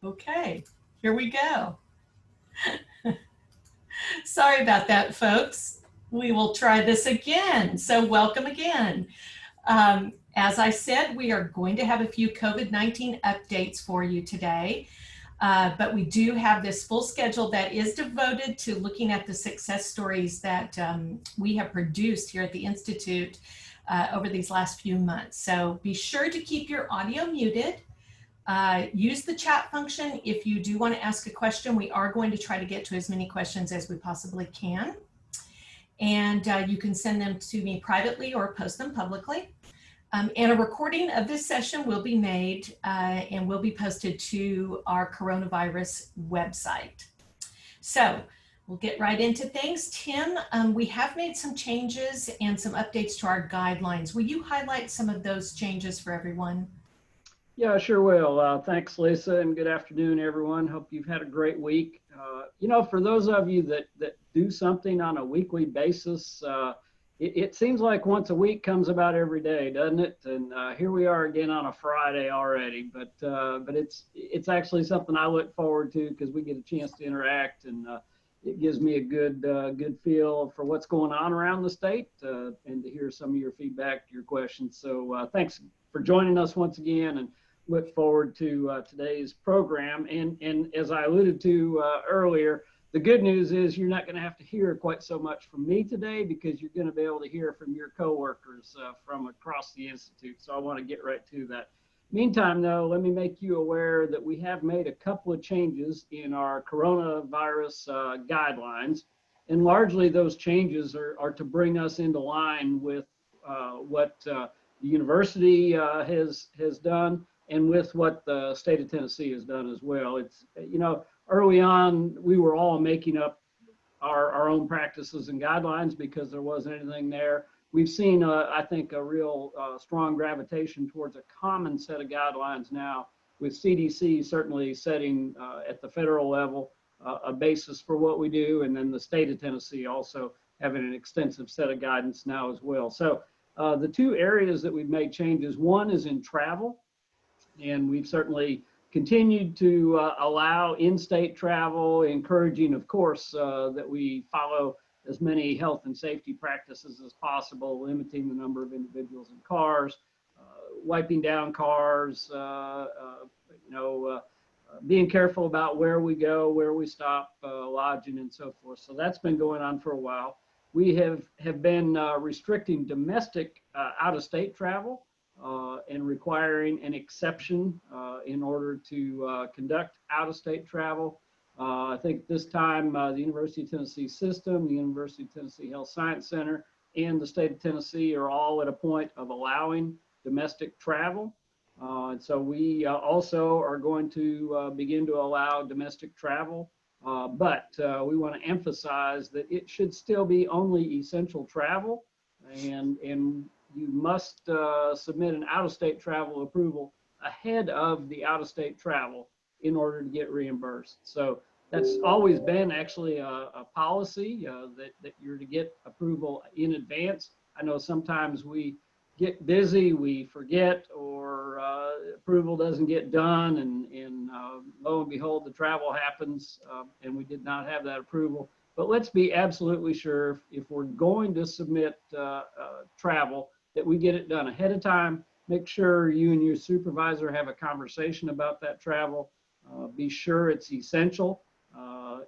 Okay, here we go. Sorry about that, folks. We will try this again. So welcome again. As I said, we are going to have a few COVID-19 updates for you today. But we do have this full schedule that is devoted to looking at the success stories that we have produced here at the Institute over these last few months. So be sure to keep your audio muted. Use the chat function if you do want to ask a question. We are going to try to get to as many questions as we possibly can. And you can send them to me privately or post them publicly. And a recording of this session will be made and will be posted to our coronavirus website. So we'll get right into things. Tim, we have made some changes and some updates to our guidelines. Will you highlight some of those changes for everyone? Yeah, sure will. Thanks, Lisa, and good afternoon, everyone. Hope you've had a great week. For those of you that do something on a weekly basis, it seems like once a week comes about every day, doesn't it? And here we are again on a Friday already. But it's actually something I look forward to because we get a chance to interact, and it gives me a good feel for what's going on around the state and to hear some of your feedback, your questions. So thanks for joining us once again, and look forward to today's program. And as I alluded to earlier, the good news is you're not going to have to hear quite so much from me today because you're going to be able to hear from your coworkers from across the Institute. So I want to get right to that. Meantime, though, let me make you aware that we have made a couple of changes in our coronavirus guidelines. And largely those changes are to bring us into line with what the university has done and with what the state of Tennessee has done as well. It's, early on, we were all making up our own practices and guidelines because there wasn't anything there. We've seen, I think, a real strong gravitation towards a common set of guidelines now, with CDC certainly setting at the federal level a basis for what we do, and then the state of Tennessee also having an extensive set of guidance now as well. So the two areas that we've made changes, one is in travel, and we've certainly continued to allow in-state travel, encouraging, of course, that we follow as many health and safety practices as possible, limiting the number of individuals in cars, wiping down cars, being careful about where we go, where we stop, lodging, and so forth. So that's been going on for a while. We have been restricting domestic out-of-state travel and requiring an exception in order to conduct out-of-state travel. I think this time the University of Tennessee system, the University of Tennessee Health Science Center, and the state of Tennessee are all at a point of allowing domestic travel. And so we also are going to begin to allow domestic travel, but we want to emphasize that it should still be only essential travel, and you must submit an out-of-state travel approval ahead of the out-of-state travel in order to get reimbursed. So that's always been actually a policy that you're to get approval in advance. I know sometimes we get busy, we forget, or approval doesn't get done, and lo and behold, the travel happens, and we did not have that approval. But let's be absolutely sure if we're going to submit travel, that we get it done ahead of time. Make sure you and your supervisor have a conversation about that travel. Be sure it's essential.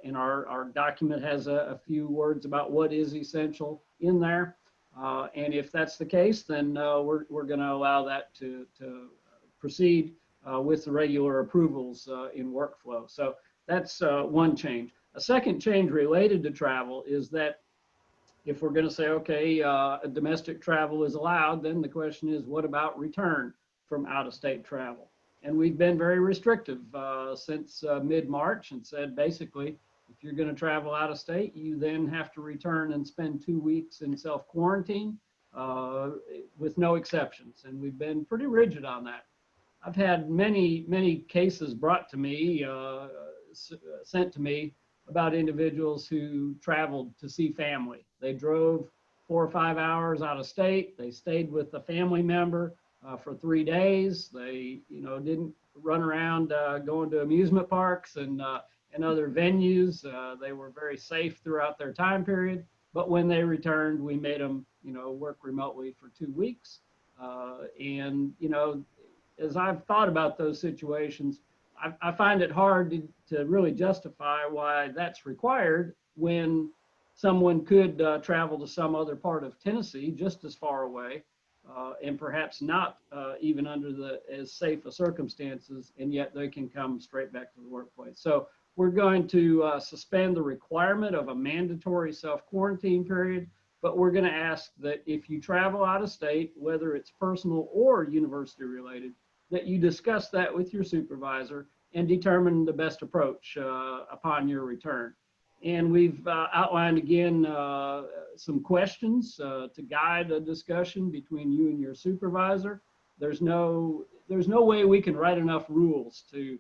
And our document has a few words about what is essential in there. And if that's the case, then we're going to allow that to proceed with the regular approvals in workflow. So that's one change. A second change related to travel is that if we're going to say, okay, domestic travel is allowed, then the question is, what about return from out-of-state travel? And we've been very restrictive since mid-March and said, basically, if you're going to travel out of state, you then have to return and spend 2 weeks in self-quarantine with no exceptions. And we've been pretty rigid on that. I've had many cases brought to me, sent to me, about individuals who traveled to see family. They drove 4 or 5 hours out of state. They stayed with a family member for 3 days. They, didn't run around going to amusement parks and other venues. They were very safe throughout their time period. But when they returned, we made them, work remotely for 2 weeks. And, as I've thought about those situations, I find it hard to really justify why that's required when someone could travel to some other part of Tennessee just as far away and perhaps not even under as safe of circumstances, and yet they can come straight back to the workplace. So we're going to suspend the requirement of a mandatory self-quarantine period, but we're going to ask that if you travel out of state, whether it's personal or university related, that you discuss that with your supervisor and determine the best approach upon your return. And we've outlined again some questions to guide a discussion between you and your supervisor. There's no way we can write enough rules to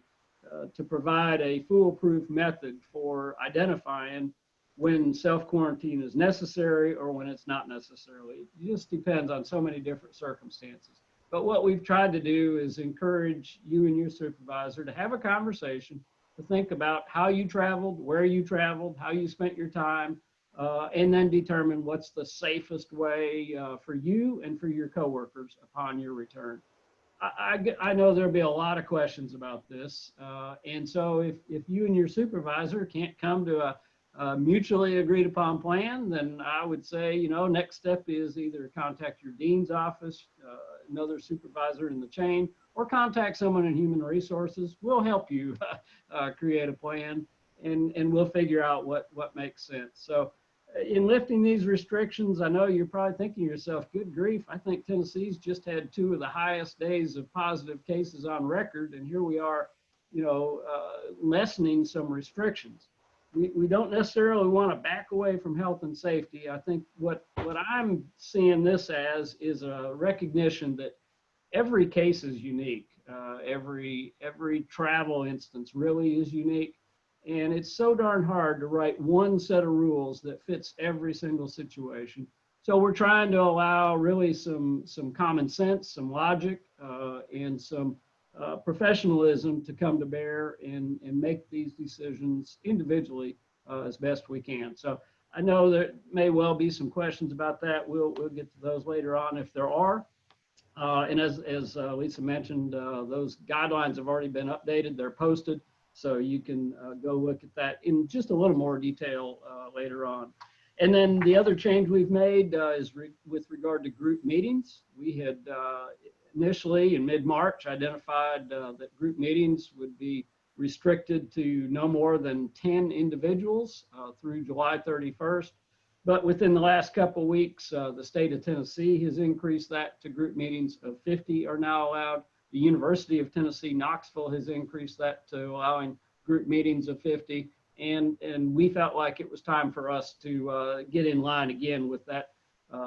provide a foolproof method for identifying when self-quarantine is necessary or when it's not necessarily. It just depends on so many different circumstances. But what we've tried to do is encourage you and your supervisor to have a conversation, to think about how you traveled, where you traveled, how you spent your time, and then determine what's the safest way for you and for your coworkers upon your return. I know there'll be a lot of questions about this. And so if you and your supervisor can't come to a mutually agreed upon plan, then I would say, next step is either contact your dean's office, another supervisor in the chain, or contact someone in human resources. We'll help you create a plan, and we'll figure out what makes sense. So in lifting these restrictions, I know you're probably thinking to yourself, good grief, I think Tennessee's just had 2 of the highest days of positive cases on record, and here we are, lessening some restrictions. We don't necessarily want to back away from health and safety. I think what I'm seeing this as is a recognition that every case is unique. Every travel instance really is unique. And it's so darn hard to write one set of rules that fits every single situation. So we're trying to allow really some common sense, some logic, and some professionalism to come to bear and make these decisions individually as best we can. So I know there may well be some questions about that. We'll get to those later on if there are. And as Lisa mentioned, those guidelines have already been updated. They're posted, so you can go look at that in just a little more detail later on. And then the other change we've made is with regard to group meetings. We had initially in mid-March identified that group meetings would be restricted to no more than 10 individuals through July 31st. But within the last couple of weeks, the state of Tennessee has increased that to group meetings of 50 are now allowed. The University of Tennessee, Knoxville has increased that to allowing group meetings of 50. And we felt like it was time for us to get in line again with that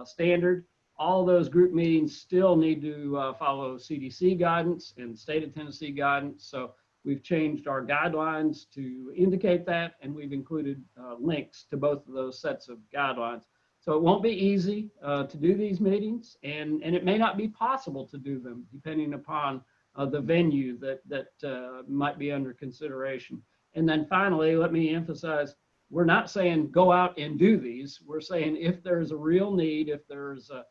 standard. All those group meetings still need to follow CDC guidance and state of Tennessee guidance. So we've changed our guidelines to indicate that, and we've included links to both of those sets of guidelines. So it won't be easy to do these meetings, and it may not be possible to do them depending upon the venue that might be under consideration. And then finally, let me emphasize, we're not saying go out and do these. We're saying if there's a real need, if there's a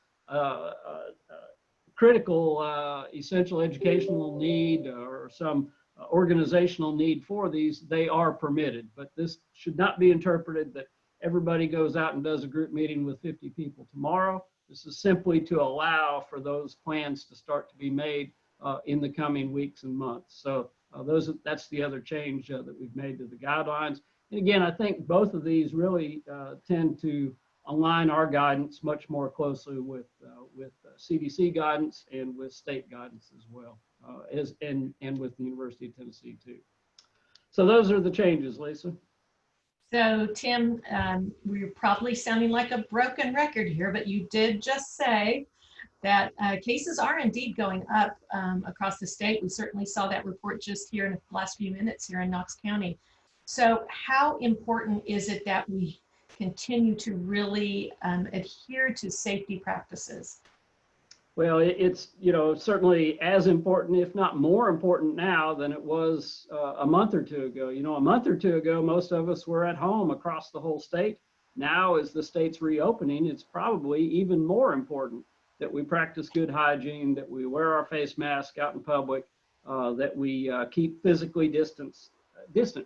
critical essential educational need or some organizational need for these, they are permitted. But this should not be interpreted that everybody goes out and does a group meeting with 50 people tomorrow. This is simply to allow for those plans to start to be made in the coming weeks and months. So that's the other change that we've made to the guidelines. And again, I think both of these really tend to align our guidance much more closely with CDC guidance and with state guidance as well, and with the University of Tennessee too. So those are the changes, Lisa. So Tim, we're probably sounding like a broken record here, but you did just say that cases are indeed going up across the state. We certainly saw that report just here in the last few minutes here in Knox County. So how important is it that we continue to really adhere to safety practices? Well, it's, certainly as important, if not more important now than it was a month or two ago. A month or two ago, most of us were at home across the whole state. Now, as the state's reopening, it's probably even more important that we practice good hygiene, that we wear our face mask out in public, that we keep physically distant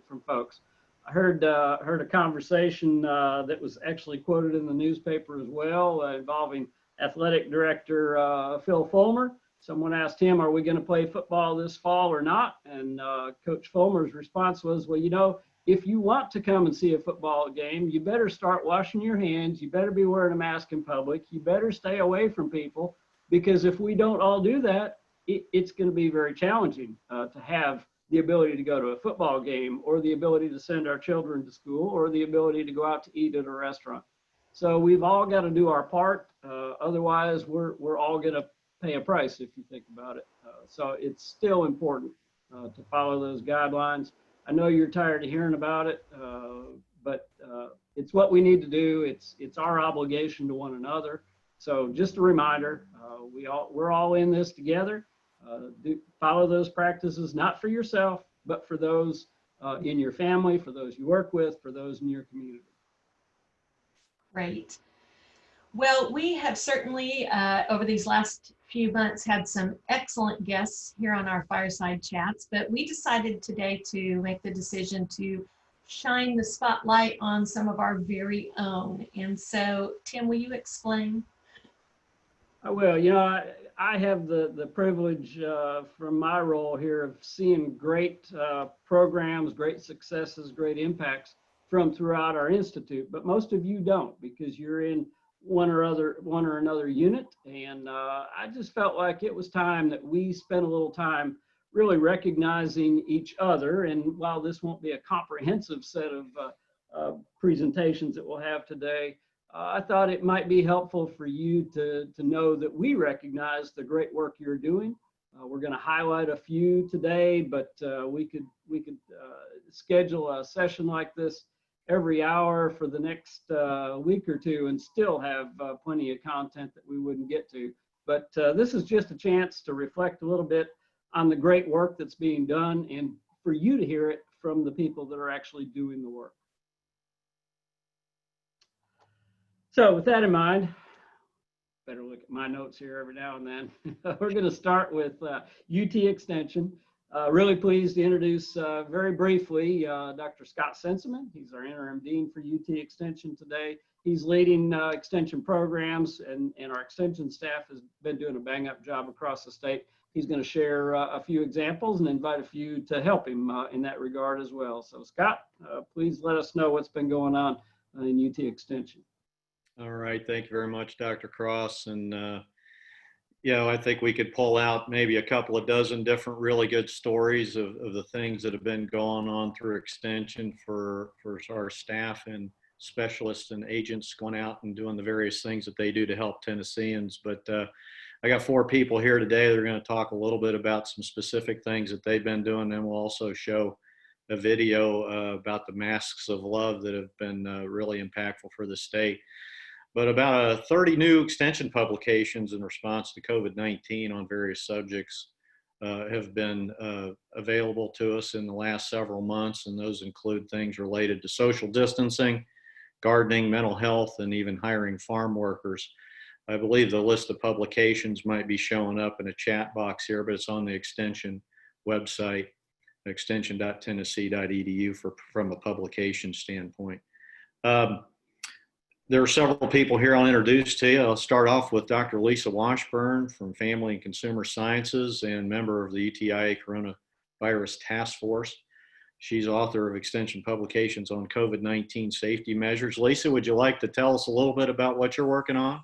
from folks. I heard a conversation that was actually quoted in the newspaper as well, involving athletic director Phil Fulmer. Someone asked him, "Are we going to play football this fall or not?" And Coach Fulmer's response was, "Well, if you want to come and see a football game, you better start washing your hands. You better be wearing a mask in public. You better stay away from people, because if we don't all do that, it's going to be very challenging to have the ability to go to a football game, or the ability to send our children to school, or the ability to go out to eat at a restaurant." So we've all got to do our part. Otherwise, we're all going to pay a price, if you think about it. So it's still important to follow those guidelines. I know you're tired of hearing about it, but it's what we need to do. It's our obligation to one another. So just a reminder, we're all in this together. Follow those practices, not for yourself, but for those in your family, for those you work with, for those in your community. Great. Well, we have certainly, over these last few months, had some excellent guests here on our Fireside Chats, but we decided today to make the decision to shine the spotlight on some of our very own. And so, Tim, will you explain? I will. I have the privilege from my role here of seeing great programs, great successes, great impacts from throughout our institute, but most of you don't, because you're in one or another unit. And I just felt like it was time that we spent a little time really recognizing each other. And while this won't be a comprehensive set of presentations that we'll have today, I thought it might be helpful for you to know that we recognize the great work you're doing. We're going to highlight a few today, but we could schedule a session like this every hour for the next week or two and still have plenty of content that we wouldn't get to. But this is just a chance to reflect a little bit on the great work that's being done, and for you to hear it from the people that are actually doing the work. So with that in mind, better look at my notes here every now and then. We're going to start with UT Extension. Really pleased to introduce very briefly Dr. Scott Senseman. He's our interim dean for UT Extension today. He's leading extension programs, and our extension staff has been doing a bang-up job across the state. He's going to share a few examples and invite a few to help him in that regard as well. So Scott, please let us know what's been going on in UT Extension. All right, thank you very much, Dr. Cross. And I think we could pull out maybe a couple of dozen different really good stories of the things that have been going on through Extension for our staff and specialists and agents going out and doing the various things that they do to help Tennesseans. But I got 4 people here today that are going to talk a little bit about some specific things that they've been doing, and we'll also show a video about the masks of love that have been really impactful for the state. But about 30 new extension publications in response to COVID-19 on various subjects have been available to us in the last several months, and those include things related to social distancing, gardening, mental health, and even hiring farm workers. I believe the list of publications might be showing up in a chat box here, but it's on the Extension website, extension.tennessee.edu from a publication standpoint. There are several people here I'll introduce to you. I'll start off with Dr. Lisa Washburn from Family and Consumer Sciences and member of the UTIA Coronavirus Task Force. She's author of extension publications on COVID-19 safety measures. Lisa, would you like to tell us a little bit about what you're working on?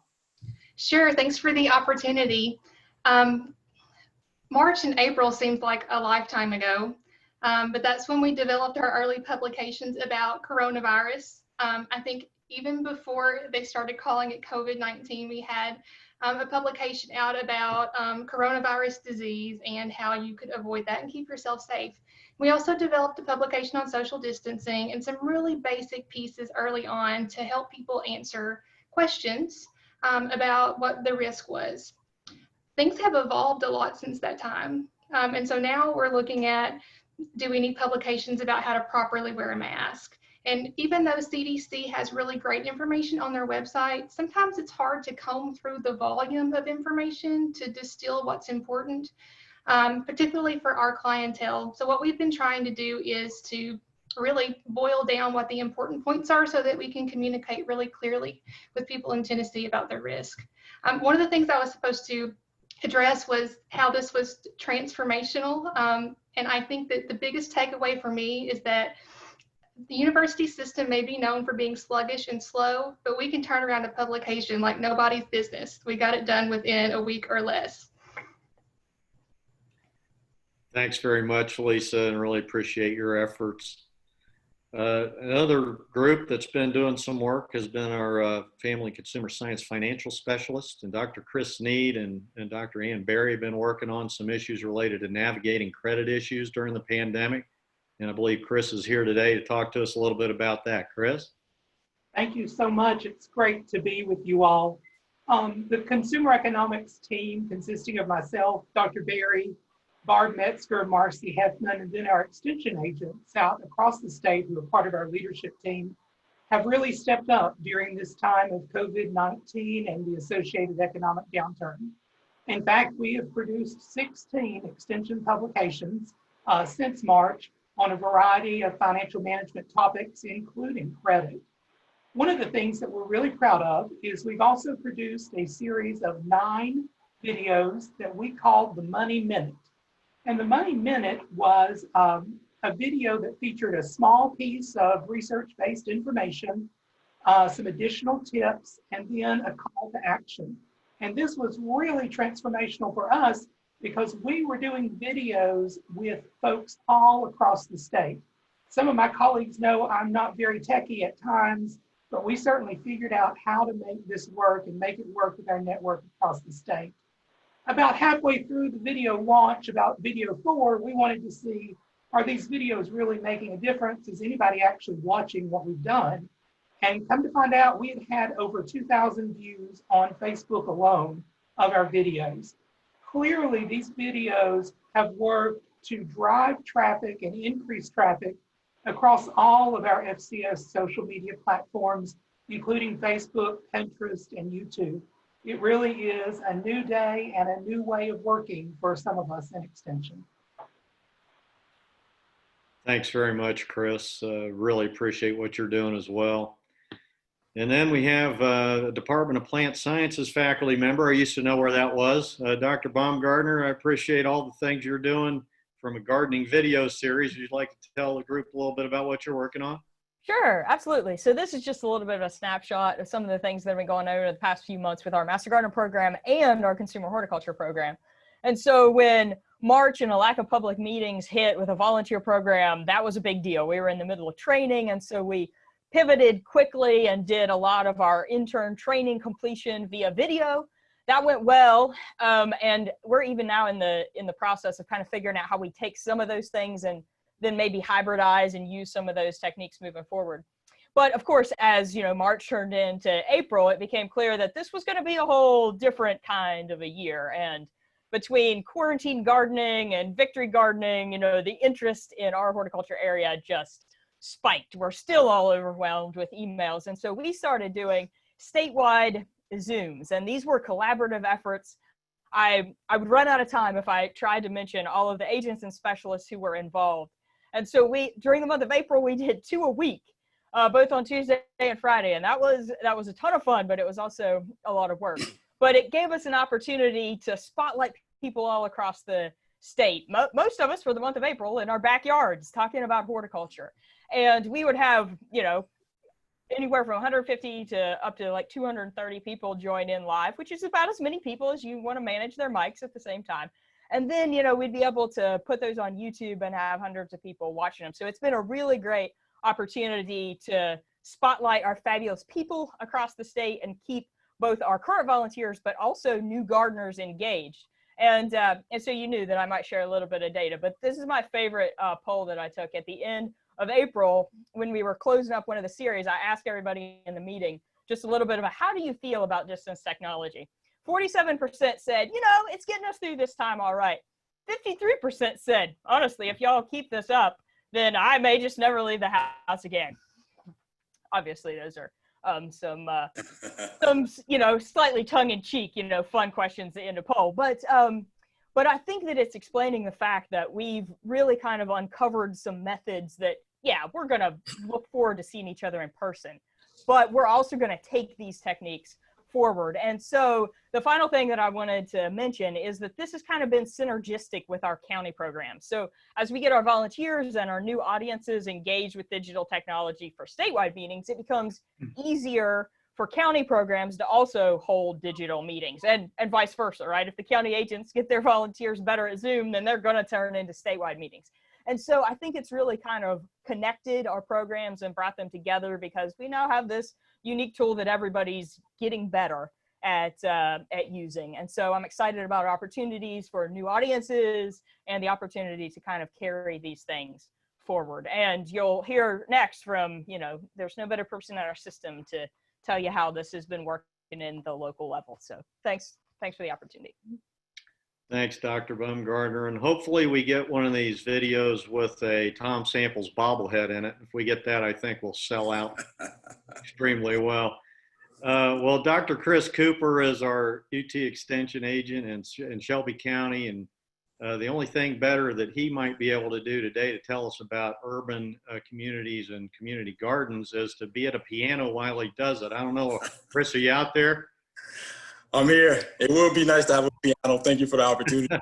Sure, thanks for the opportunity. March and April seems like a lifetime ago, but that's when we developed our early publications about coronavirus. I think even before they started calling it COVID-19, we had a publication out about coronavirus disease and how you could avoid that and keep yourself safe. We also developed a publication on social distancing and some really basic pieces early on to help people answer questions about what the risk was. things have evolved a lot since that time. And so now we're looking at, do we need publications about how to properly wear a mask? And even though CDC has really great information on their website, sometimes it's hard to comb through the volume of information to distill what's important, particularly for our clientele. So what we've been trying to do is to really boil down what the important points are so that we can communicate really clearly with people in Tennessee about their risk. One of the things I was supposed to address was how this was transformational. And I think that the biggest takeaway for me is that the university system may be known for being sluggish and slow, but we can turn around a publication like nobody's business. We got it done within a week or less. Thanks very much, Lisa, and really appreciate your efforts. Another group that's been doing some work has been our Family Consumer Science Financial Specialist, and Dr. Chris Sneed and Dr. Ann Berry have been working on some issues related to navigating credit issues during the pandemic. And I believe Chris is here today to talk to us a little bit about that. Chris? Thank you so much. It's great to be with you all. The consumer economics team, consisting of myself, Dr. Berry, Barb Metzger, Marcy Heffman, and then our extension agents out across the state who are part of our leadership team, have really stepped up during this time of COVID-19 and the associated economic downturn. In fact, we have produced 16 extension publications since March on a variety of financial management topics, including credit. One of the things that we're really proud of is we've also produced a series of 9 videos that we called the Money Minute. And the Money Minute was a video that featured a small piece of research-based information, some additional tips, and then a call to action. And this was really transformational for us because we were doing videos with folks all across the state. Some of my colleagues know I'm not very techie at times, but we certainly figured out how to make this work and make it work with our network across the state. About halfway through the video launch, about video 4, we wanted to see, are these videos really making a difference? Is anybody actually watching what we've done? And come to find out, we had over 2,000 views on Facebook alone of our videos. Clearly, these videos have worked to drive traffic and increase traffic across all of our FCS social media platforms, including Facebook, Pinterest, and YouTube. It really is a new day and a new way of working for some of us in Extension. Thanks very much, Chris. Really appreciate what you're doing as well. And then we have a Department of Plant Sciences faculty member. I used to know where that was. Dr. Baumgartner, I appreciate all the things you're doing from a gardening video series. Would you like to tell the group a little bit about what you're working on? Sure, absolutely. So this is just a little bit of a snapshot of some of the things that have been going on over the past few months with our Master Gardener program and our Consumer Horticulture program. And so when March and a lack of public meetings hit with a volunteer program, that was a big deal. We were in the middle of training, and so we pivoted quickly and did a lot of our intern training completion via video. That went well, and we're even now in the process of kind of figuring out how we take some of those things and then maybe hybridize and use some of those techniques moving forward. But of course, as March turned into April, it became clear that this was going to be a whole different kind of a year. And between quarantine gardening and victory gardening, the interest in our horticulture area just spiked. We're still all overwhelmed with emails. And so we started doing statewide Zooms, and these were collaborative efforts. I would run out of time if I tried to mention all of the agents and specialists who were involved. And so during the month of April, we did 2 a week, both on Tuesday and Friday. And that was a ton of fun, but it was also a lot of work. But it gave us an opportunity to spotlight people all across the state, most of us for the month of April in our backyards talking about horticulture. And we would have, anywhere from 150 to up to like 230 people join in live, which is about as many people as you want to manage their mics at the same time. And then, we'd be able to put those on YouTube and have hundreds of people watching them. So it's been a really great opportunity to spotlight our fabulous people across the state and keep both our current volunteers, but also new gardeners engaged. And so you knew that I might share a little bit of data, but this is my favorite poll that I took at the end of April when we were closing up one of the series. I asked everybody in the meeting just a little bit about how do you feel about distance technology? 47% said, you know, it's getting us through this time all right. 53% said, honestly, if y'all keep this up, then I may just never leave the house again. Obviously, those are some you know, slightly tongue-in-cheek, you know, fun questions in a poll. But I think that it's explaining the fact that we've really kind of uncovered some methods that, yeah, we're going to look forward to seeing each other in person, but we're also going to take these techniques forward. And so the final thing that I wanted to mention is that this has kind of been synergistic with our county programs. So as we get our volunteers and our new audiences engaged with digital technology for statewide meetings, it becomes easier for county programs to also hold digital meetings, and vice versa, right? If the county agents get their volunteers better at Zoom, then they're going to turn into statewide meetings. And so I think it's really kind of connected our programs and brought them together, because we now have this unique tool that everybody's getting better at using. And so I'm excited about opportunities for new audiences and the opportunity to kind of carry these things forward. And you'll hear next from, you know, there's no better person in our system to tell you how this has been working in the local level. So thanks for the opportunity. Thanks, Dr. Baumgartner. And hopefully we get one of these videos with a Tom Samples bobblehead in it. If we get that, I think we'll sell out extremely well. Well, Dr. Chris Cooper is our UT Extension agent in Shelby County. And the only thing better that he might be able to do today to tell us about urban communities and community gardens is to be at a piano while he does it. I don't know, Chris, are you out there? I'm here. It would be nice to have a piano. Thank you for the opportunity.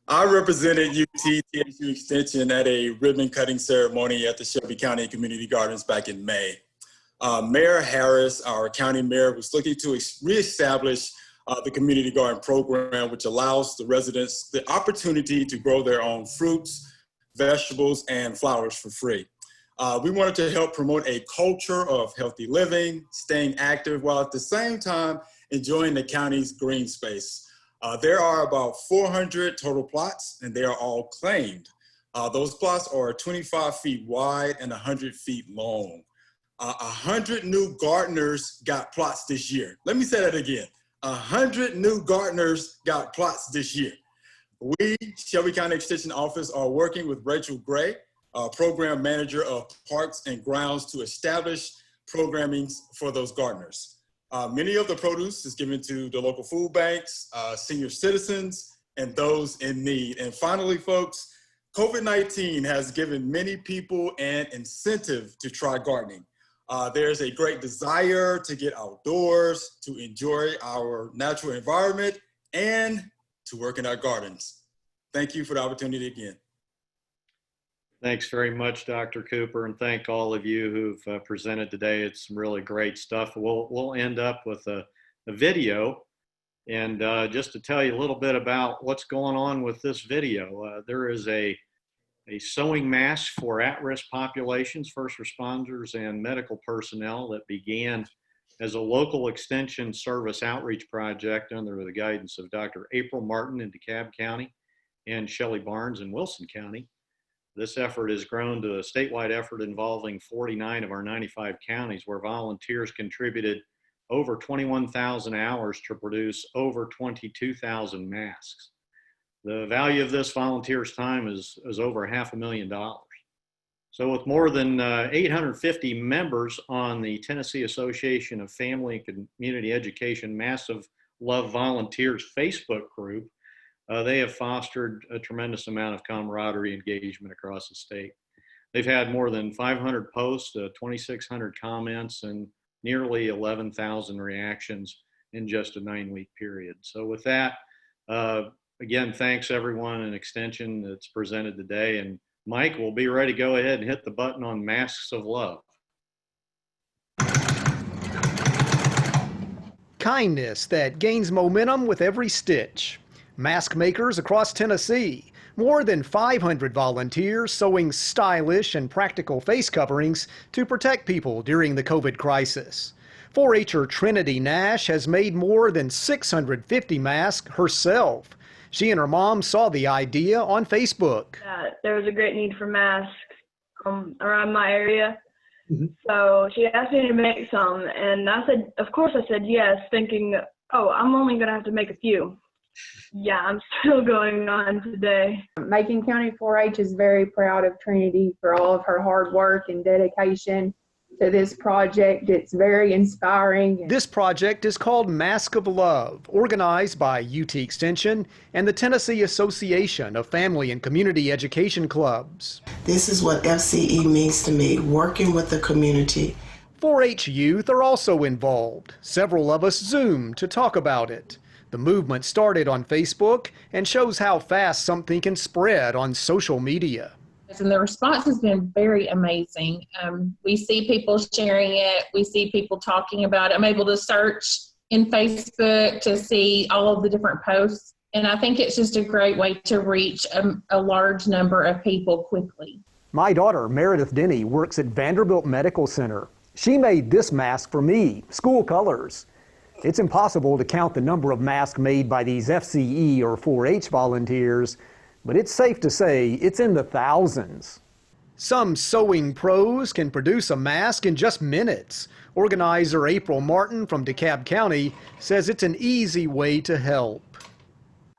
I represented UT Extension at a ribbon cutting ceremony at the Shelby County Community Gardens back in May. Mayor Harris, our county mayor, was looking to reestablish the community garden program, which allows the residents the opportunity to grow their own fruits, vegetables, and flowers for free. We wanted to help promote a culture of healthy living, staying active, while at the same time enjoying the county's green space. There are about 400 total plots, and they are all claimed. Those plots are 25 feet wide and 100 feet long. 100 new gardeners got plots this year. Let me say that again. 100 new gardeners got plots this year. We, Shelby County Extension Office, are working with Rachel Gray, Program Manager of Parks and Grounds, to establish programming for those gardeners. Many of the produce is given to the local food banks, senior citizens, and those in need. And finally, folks, COVID-19 has given many people an incentive to try gardening. There's a great desire to get outdoors, to enjoy our natural environment, and to work in our gardens. Thank you for the opportunity again. Thanks very much, Dr. Cooper, and thank all of you who've presented today. It's some really great stuff. We'll end up with a video, and just to tell you a little bit about what's going on with this video, there is a sewing mask for at-risk populations, first responders, and medical personnel that began as a local extension service outreach project under the guidance of Dr. April Martin in DeKalb County and Shelley Barnes in Wilson County. This effort has grown to a statewide effort involving 49 of our 95 counties, where volunteers contributed over 21,000 hours to produce over 22,000 masks. The value of this volunteer's time is over $500,000. So with more than 850 members on the Tennessee Association of Family and Community Education Massive Love Volunteers Facebook group, they have fostered a tremendous amount of camaraderie engagement across the state. They've had more than 500 posts, 2,600 comments, and nearly 11,000 reactions in just a 9-week period. So with that, again, thanks everyone in Extension that's presented today. And Mike will be ready to go ahead and hit the button on Masks of Love. Kindness that gains momentum with every stitch. Mask makers across Tennessee. More than 500 volunteers sewing stylish and practical face coverings to protect people during the COVID crisis. 4-H'er Trinity Nash has made more than 650 masks herself. She and her mom saw the idea on Facebook. There was a great need for masks around my area, So she asked me to make some, and I said, of course I said yes, thinking, oh, I'm only gonna have to make a few. Yeah, I'm still going on today. Macon County 4-H is very proud of Trinity for all of her hard work and dedication to this project. It's very inspiring. This project is called Mask of Love, organized by UT Extension and the Tennessee Association of Family and Community Education Clubs. This is what FCE means to me, working with the community. 4-H youth are also involved. Several of us Zoomed to talk about it. The movement started on Facebook and shows how fast something can spread on social media. And the response has been very amazing. We see people sharing it. We see people talking about it. I'm able to search in Facebook to see all of the different posts. And I think it's just a great way to reach a large number of people quickly. My daughter, Meredith Denny, works at Vanderbilt Medical Center. She made this mask for me, school colors. It's impossible to count the number of masks made by these FCE or 4-H volunteers, but it's safe to say it's in the thousands. Some sewing pros can produce a mask in just minutes. Organizer April Martin from DeKalb County says it's an easy way to help.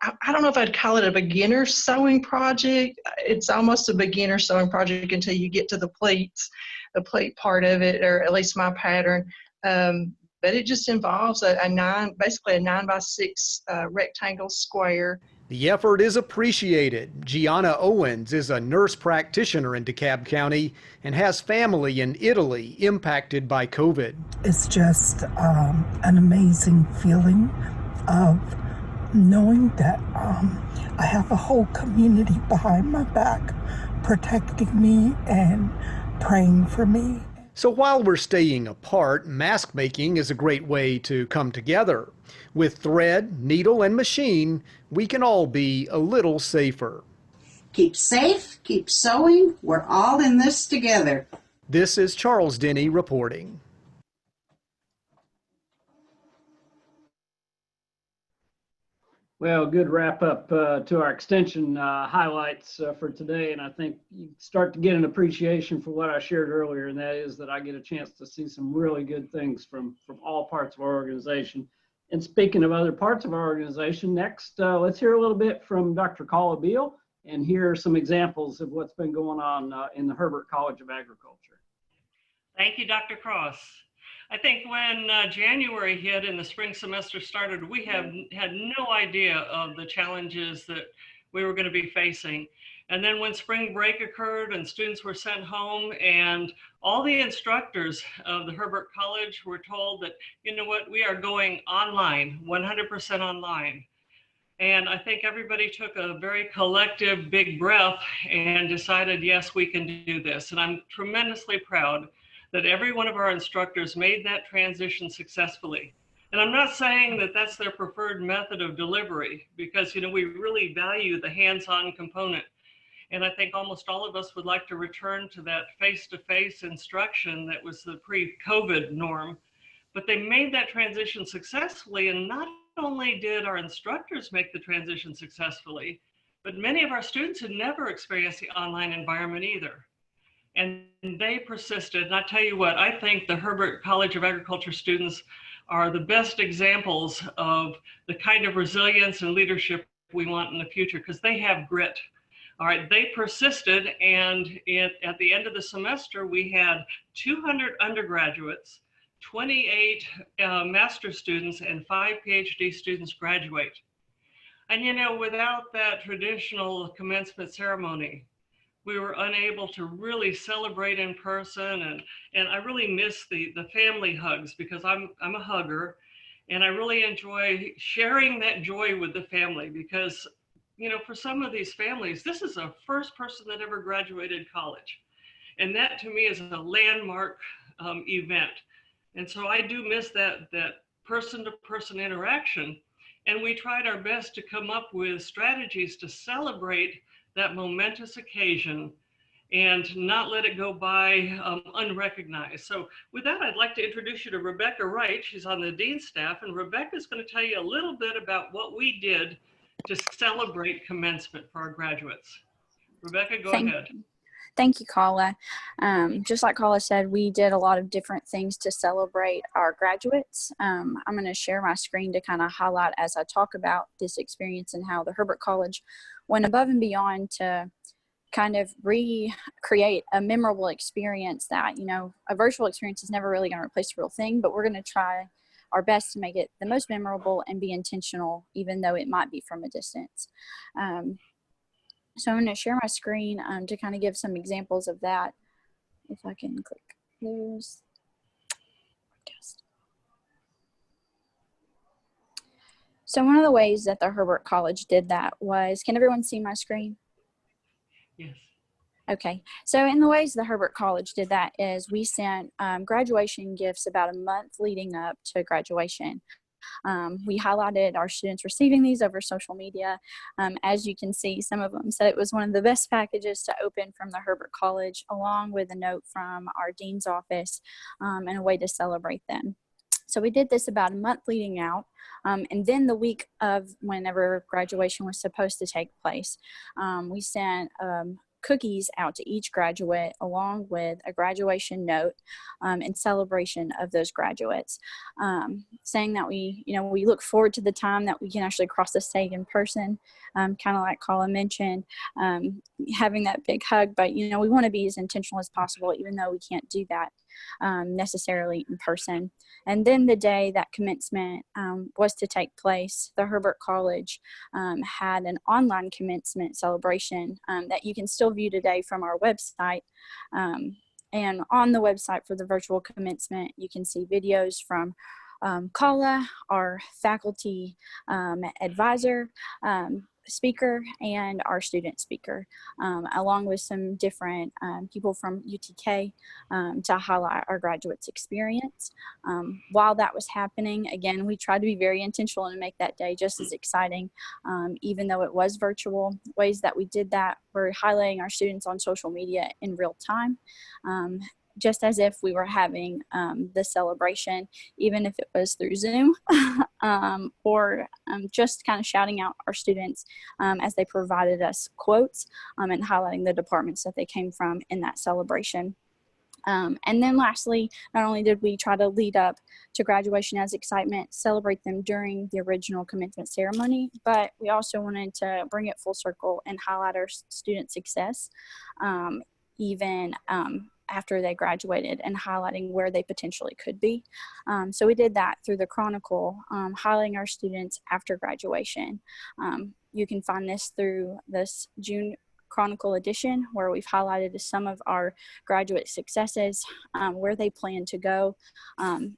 I don't know if I'd call it a beginner sewing project. It's almost a beginner sewing project until you get to the pleats, the pleat part of it, or at least my pattern. But it just involves basically a 9x6 rectangle square. The effort is appreciated. Gianna Owens is a nurse practitioner in DeKalb County and has family in Italy impacted by COVID. It's just an amazing feeling of knowing that I have a whole community behind my back protecting me and praying for me. So while we're staying apart, mask making is a great way to come together. With thread, needle, and machine, we can all be a little safer. Keep safe, keep sewing. We're all in this together. This is Charles Denny reporting. Well, good wrap up to our extension highlights for today. And I think you start to get an appreciation for what I shared earlier, and that is that I get a chance to see some really good things from all parts of our organization. And speaking of other parts of our organization, next, let's hear a little bit from Dr. Colin Beale and hear some examples of what's been going on in the Herbert College of Agriculture. Thank you, Dr. Cross. I think when January hit and the spring semester started, we had no idea of the challenges that we were going to be facing. And then when spring break occurred and students were sent home, and all the instructors of the Herbert College were told that, you know what, we are going online, 100% online. And I think everybody took a very collective big breath and decided, yes, we can do this. And I'm tremendously proud that every one of our instructors made that transition successfully. And I'm not saying that that's their preferred method of delivery, because, you know, we really value the hands-on component. And I think almost all of us would like to return to that face-to-face instruction that was the pre-COVID norm. But they made that transition successfully, and not only did our instructors make the transition successfully, but many of our students had never experienced the online environment either. And they persisted. And I tell you what, I think the Herbert College of Agriculture students are the best examples of the kind of resilience and leadership we want in the future, because they have grit. All right, they persisted, and at the end of the semester, we had 200 undergraduates, 28 master's students, and 5 PhD students graduate. And you know, without that traditional commencement ceremony, we were unable to really celebrate in person, and I really miss the family hugs, because I'm a hugger, and I really enjoy sharing that joy with the family, because, you know, for some of these families, this is the first person that ever graduated college, and that to me is a landmark event. And so I do miss that person-to-person interaction, and we tried our best to come up with strategies to celebrate that momentous occasion and not let it go by unrecognized. So with that, I'd like to introduce you to Rebecca Wright. She's on the Dean's staff, and Rebecca's going to tell you a little bit about what we did to celebrate commencement for our graduates. Rebecca, go ahead. Thank you, Carla. Just like Carla said, we did a lot of different things to celebrate our graduates. I'm going to share my screen to kind of highlight as I talk about this experience and how the Herbert College went above and beyond to kind of recreate a memorable experience that, you know, a virtual experience is never really going to replace a real thing, but we're going to try our best to make it the most memorable and be intentional, even though it might be from a distance. So I'm going to share my screen to kind of give some examples of that. If I can click those. So one of the ways that the Herbert College did that was, can everyone see my screen? Yes. Okay, so in the ways the Herbert College did that is we sent graduation gifts about a month leading up to graduation. We highlighted our students receiving these over social media. As you can see, some of them said it was one of the best packages to open from the Herbert College, along with a note from our dean's office and a way to celebrate them. So we did this about a month leading out. And then the week of whenever graduation was supposed to take place, we sent cookies out to each graduate along with a graduation note in celebration of those graduates, saying that we look forward to the time that we can actually cross the stage in person, kind of like Colin mentioned, having that big hug, but we want to be as intentional as possible, even though we can't do that necessarily in person. And then the day that commencement was to take place, the Herbert College had an online commencement celebration that you can still view today from our website. And on the website for the virtual commencement, you can see videos from Carla, our faculty advisor, speaker, and our student speaker, along with some different people from UTK to highlight our graduates' experience. While that was happening, again, we tried to be very intentional and make that day just as exciting, even though it was virtual. Ways that we did that were highlighting our students on social media in real time, just as if we were having the celebration, even if it was through Zoom, or just kind of shouting out our students as they provided us quotes and highlighting the departments that they came from in that celebration. And then lastly, not only did we try to lead up to graduation as excitement, celebrate them during the original commencement ceremony, but we also wanted to bring it full circle and highlight our student success, even after they graduated, and highlighting where they potentially could be. So we did that through the Chronicle, highlighting our students after graduation. You can find this through this June Chronicle edition, where we've highlighted some of our graduate successes, where they plan to go, and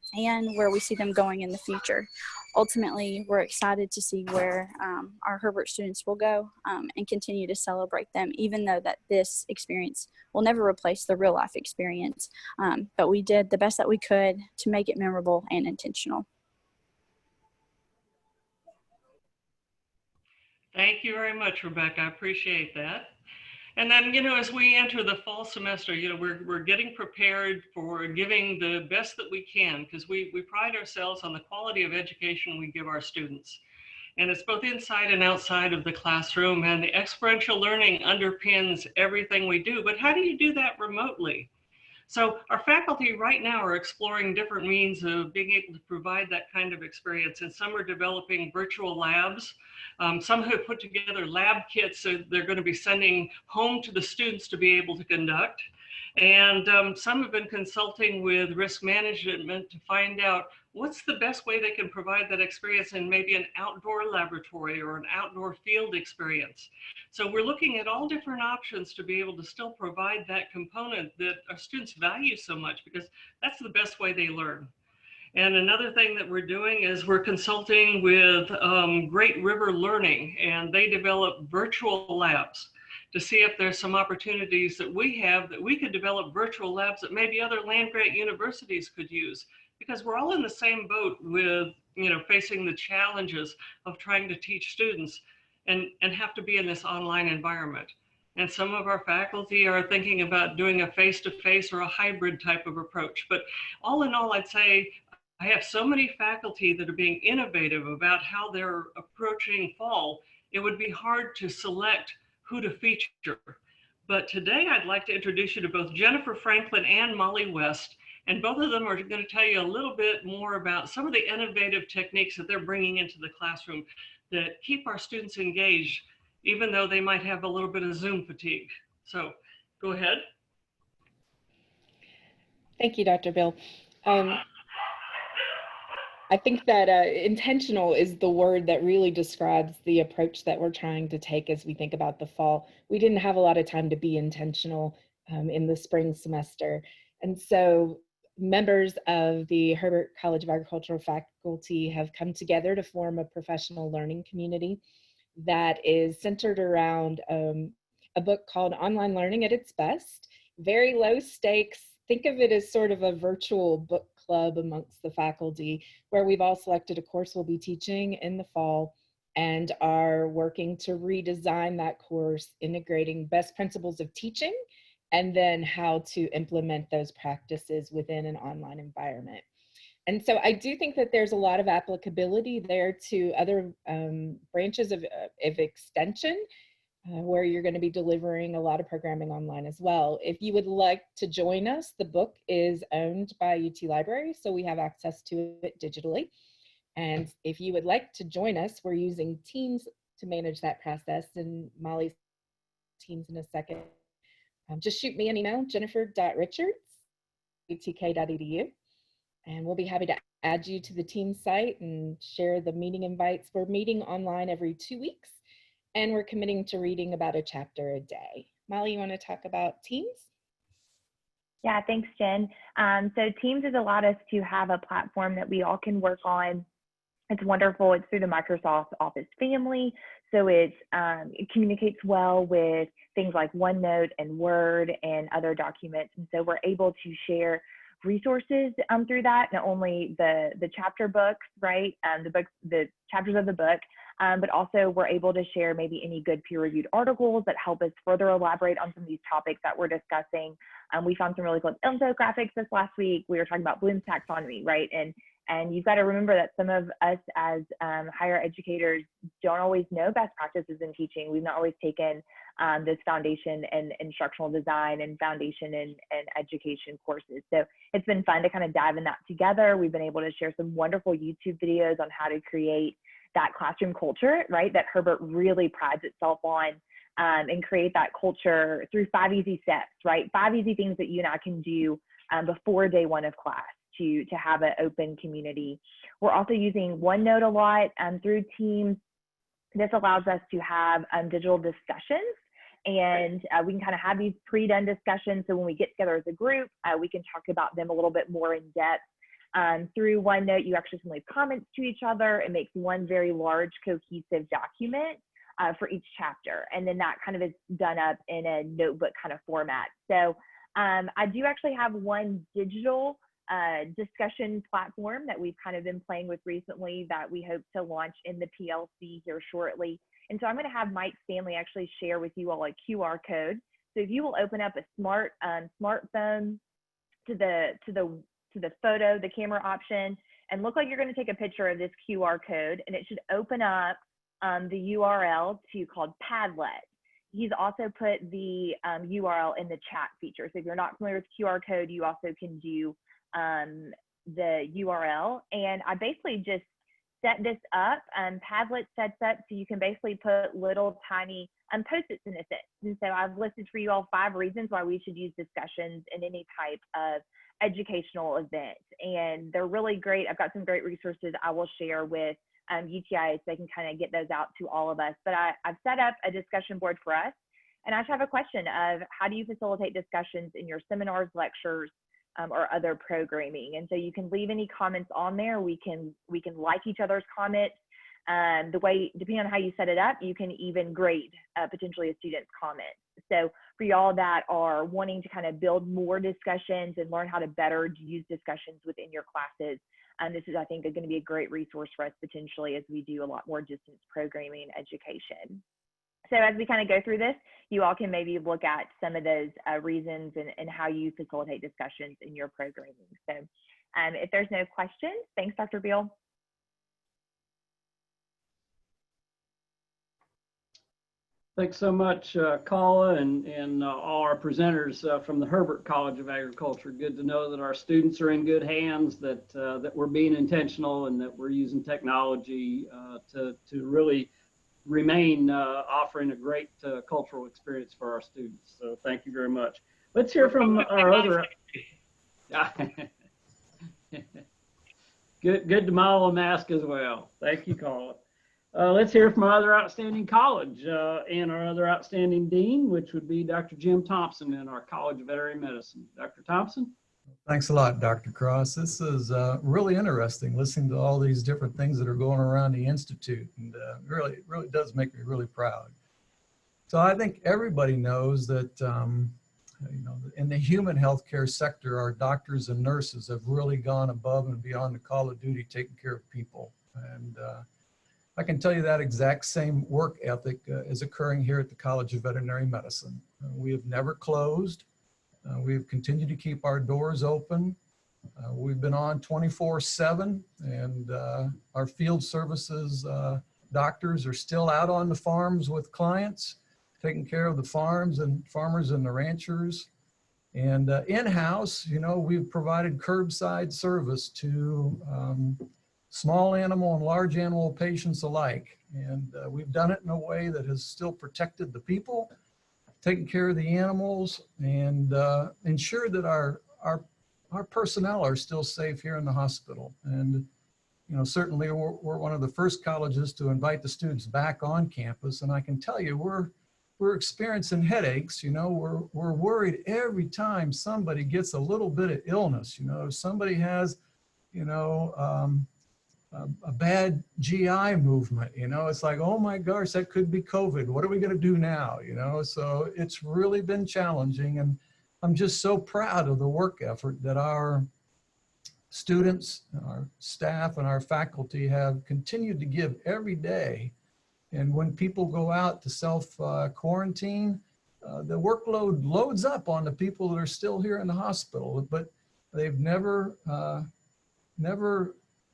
where we see them going in the future. Ultimately, we're excited to see where our Herbert students will go and continue to celebrate them, even though that this experience will never replace the real life experience. But we did the best that we could to make it memorable and intentional. Thank you very much, Rebecca. I appreciate that. And then, as we enter the fall semester, we're getting prepared for giving the best that we can, because we pride ourselves on the quality of education we give our students. And it's both inside and outside of the classroom, and the experiential learning underpins everything we do. But how do you do that remotely? So our faculty right now are exploring different means of being able to provide that kind of experience. And some are developing virtual labs. Some have put together lab kits that they're going to be sending home to the students to be able to conduct. And some have been consulting with risk management to find out what's the best way they can provide that experience in maybe an outdoor laboratory or an outdoor field experience. So we're looking at all different options to be able to still provide that component that our students value so much, because that's the best way they learn. And another thing that we're doing is we're consulting with Great River Learning, and they develop virtual labs to see if there's some opportunities that we have that we could develop virtual labs that maybe other land-grant universities could use, because we're all in the same boat with, facing the challenges of trying to teach students and have to be in this online environment. And some of our faculty are thinking about doing a face-to-face or a hybrid type of approach. But all in all, I'd say I have so many faculty that are being innovative about how they're approaching fall. It would be hard to select who to feature. But today I'd like to introduce you to both Jennifer Franklin and Molly West. And both of them are going to tell you a little bit more about some of the innovative techniques that they're bringing into the classroom that keep our students engaged, even though they might have a little bit of Zoom fatigue. So go ahead. Thank you, Dr. Beale. I think that intentional is the word that really describes the approach that we're trying to take as we think about the fall. We didn't have a lot of time to be intentional in the spring semester. And so members of the Herbert College of Agricultural faculty have come together to form a professional learning community that is centered around a book called Online Learning at Its Best. Very low stakes. Think of it as sort of a virtual book club amongst the faculty, where we've all selected a course we'll be teaching in the fall and are working to redesign that course, integrating best principles of teaching and then how to implement those practices within an online environment. And so I do think that there's a lot of applicability there to other branches of extension, where you're going to be delivering a lot of programming online as well. If you would like to join us, the book is owned by UT Library, so we have access to it digitally. And if you would like to join us, we're using Teams to manage that process, and Molly's Teams in a second. Just shoot me an email, jennifer.richards@utk.edu, and we'll be happy to add you to the Teams site and share the meeting invites. We're meeting online every 2 weeks. And we're committing to reading about a chapter a day. Molly, you want to talk about Teams? Yeah, thanks, Jen. So Teams has allowed us to have a platform that we all can work on. It's wonderful. It's through the Microsoft Office family. So it communicates well with things like OneNote and Word and other documents. And so we're able to share resources through that, not only the chapter books, right? The chapters of the book, but also we're able to share maybe any good peer-reviewed articles that help us further elaborate on some of these topics that we're discussing. We found some really cool infographics this last week. We were talking about Bloom's taxonomy, right? And you've got to remember that some of us as higher educators don't always know best practices in teaching. We've not always taken this foundation and instructional design and foundation and education courses. So it's been fun to kind of dive in that together. We've been able to share some wonderful YouTube videos on how to create that classroom culture, right, that Herbert really prides itself on, and create that culture through 5 easy steps, right? 5 easy things that you and I can do before day one of class to have an open community. We're also using OneNote a lot through Teams. This allows us to have digital discussions, and we can kind of have these pre-done discussions. So when we get together as a group, we can talk about them a little bit more in depth. Through OneNote, you actually can leave comments to each other. It makes one very large cohesive document for each chapter. And then that kind of is done up in a notebook kind of format. So I do actually have one digital discussion platform that we've kind of been playing with recently that we hope to launch in the PLC here shortly. And so I'm going to have Mike Stanley actually share with you all a QR code. So if you will open up a smartphone to the photo, the camera option, and look like you're going to take a picture of this QR code, and it should open up the URL called Padlet. He's also put the URL in the chat feature. So if you're not familiar with QR code, you also can do the URL. And I basically just set this up. Padlet sets up so you can basically put little tiny Post-its in it. And so I've listed for you all 5 reasons why we should use discussions in any type of educational event. And they're really great. I've got some great resources I will share with UTIA so they can kind of get those out to all of us. But I've set up a discussion board for us. And I just have a question of how do you facilitate discussions in your seminars, lectures, or other programming? And so you can leave any comments on there. We can like each other's comments. The way, depending on how you set it up, you can even grade potentially a student's comments. So for y'all that are wanting to kind of build more discussions and learn how to better use discussions within your classes, this is, I think, going to be a great resource for us potentially as we do a lot more distance programming education. So as we kind of go through this, you all can maybe look at some of those reasons and how you facilitate discussions in your programming. So if there's no questions, thanks, Dr. Beale. Thanks so much, Colin, and all our presenters from the Herbert College of Agriculture. Good to know that our students are in good hands, that we're being intentional, and that we're using technology to really remain offering a great cultural experience for our students. So thank you very much. Let's hear from our other. Good to model a mask as well. Thank you, Colin. Let's hear from our other outstanding college and our other outstanding dean, which would be Dr. Jim Thompson in our College of Veterinary Medicine. Dr. Thompson? Thanks a lot, Dr. Cross. This is really interesting, listening to all these different things that are going around the Institute, and really does make me really proud. So I think everybody knows that, you know, in the human healthcare sector, our doctors and nurses have really gone above and beyond the call of duty, taking care of people. And I can tell you that exact same work ethic is occurring here at the College of Veterinary Medicine. We have never closed. We've continued to keep our doors open. We've been on 24/7, and our field services doctors are still out on the farms with clients, taking care of the farms and farmers and the ranchers. And in-house, you know, we've provided curbside service to small animal and large animal patients alike. And we've done it in a way that has still protected the people, taken care of the animals, and ensured that our personnel are still safe here in the hospital. And, you know, certainly we're one of the first colleges to invite the students back on campus. And I can tell you, we're experiencing headaches. You know, we're worried every time somebody gets a little bit of illness. You know, if somebody has, you know, a bad GI movement, you know, it's like, oh my gosh, that could be COVID. What are we going to do now? You know, so it's really been challenging, and I'm just so proud of the work effort that our students, our staff, and our faculty have continued to give every day. And when people go out to self-quarantine, the workload loads up on the people that are still here in the hospital, but they've never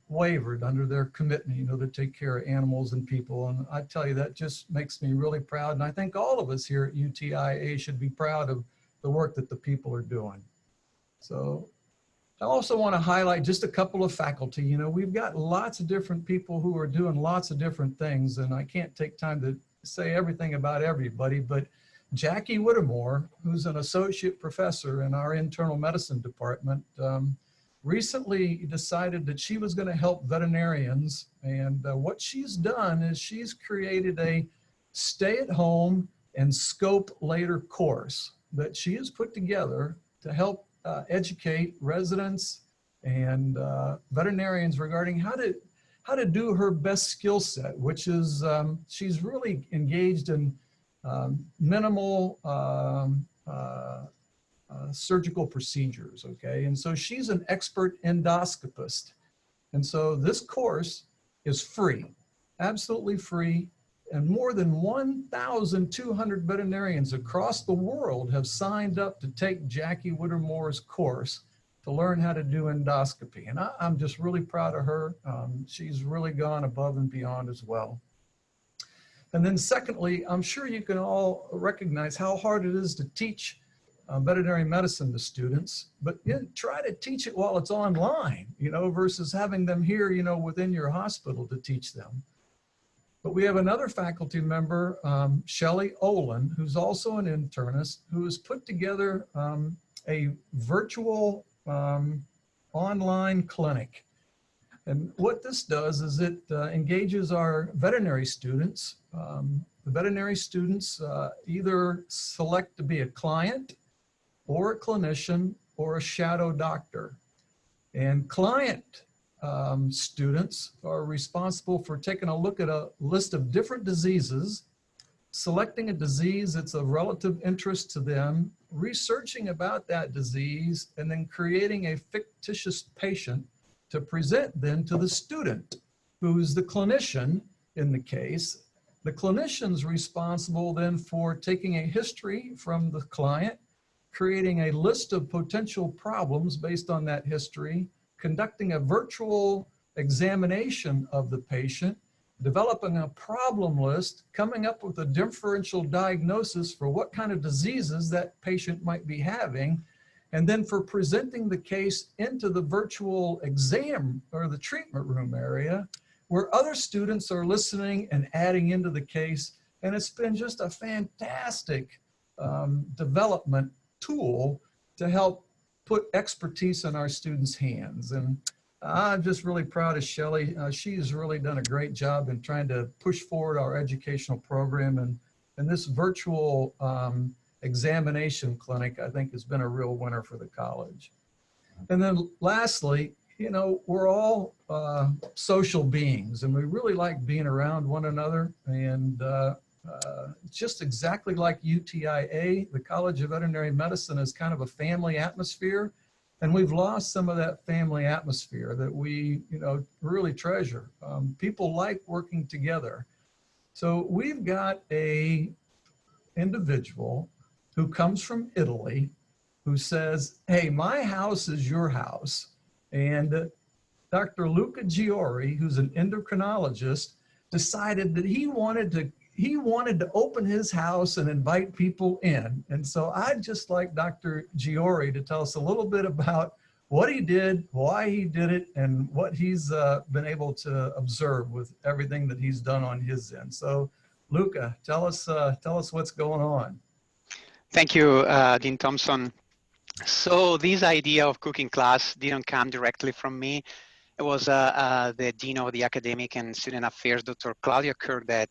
wavered under their commitment, you know, to take care of animals and people. And I tell you, that just makes me really proud. And I think all of us here at UTIA should be proud of the work that the people are doing. So I also want to highlight just a couple of faculty. You know, we've got lots of different people who are doing lots of different things, and I can't take time to say everything about everybody, but Jackie Whittemore, who's an associate professor in our internal medicine department, recently decided that she was going to help veterinarians. And what she's done is she's created a stay-at-home and scope later course that she has put together to help educate residents and veterinarians regarding how to do her best skill set, which is she's really engaged in minimal surgical procedures, okay? And so she's an expert endoscopist. And so this course is free, absolutely free. And more than 1,200 veterinarians across the world have signed up to take Jackie Whittemore's course to learn how to do endoscopy. And I'm just really proud of her. She's really gone above and beyond as well. And then secondly, I'm sure you can all recognize how hard it is to teach veterinary medicine to students, but try to teach it while it's online, you know, versus having them here, you know, within your hospital to teach them. But we have another faculty member, Shelley Olin, who's also an internist, who has put together a virtual online clinic. And what this does is it engages our veterinary students. The veterinary students either select to be a client or a clinician or a shadow doctor. And client students are responsible for taking a look at a list of different diseases, selecting a disease that's of relative interest to them, researching about that disease, and then creating a fictitious patient to present then to the student, who's the clinician in the case. The clinician's responsible then for taking a history from the client, creating a list of potential problems based on that history, conducting a virtual examination of the patient, developing a problem list, coming up with a differential diagnosis for what kind of diseases that patient might be having, and then for presenting the case into the virtual exam or the treatment room area where other students are listening and adding into the case. And it's been just a fantastic development tool to help put expertise in our students' hands. And I'm just really proud of Shelley. She's really done a great job in trying to push forward our educational program. And this virtual examination clinic, I think, has been a real winner for the college. And then lastly, you know, we're all social beings, and we really like being around one another. And it's just exactly like UTIA, the College of Veterinary Medicine is kind of a family atmosphere. And we've lost some of that family atmosphere that we, you know, really treasure. People like working together. So we've got a individual who comes from Italy who says, hey, my house is your house. And Dr. Luca Giori, who's an endocrinologist, decided that he wanted to open his house and invite people in. And so I'd just like Dr. Giori to tell us a little bit about what he did, why he did it, and what he's been able to observe with everything that he's done on his end. So Luca, tell us what's going on. Thank you, Dean Thompson. So this idea of cooking class didn't come directly from me. It was the Dean of the Academic and Student Affairs, Dr. Claudia Kerr, that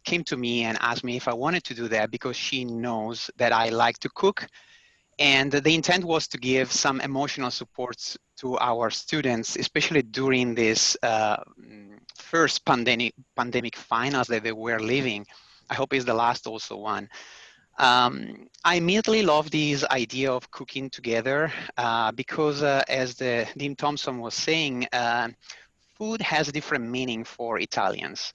came to me and asked me if I wanted to do that because she knows that I like to cook. And the intent was to give some emotional supports to our students, especially during this first pandemic finals that they were living. I hope it's the last also one. I immediately love this idea of cooking together because as Dean Thompson was saying, food has a different meaning for Italians.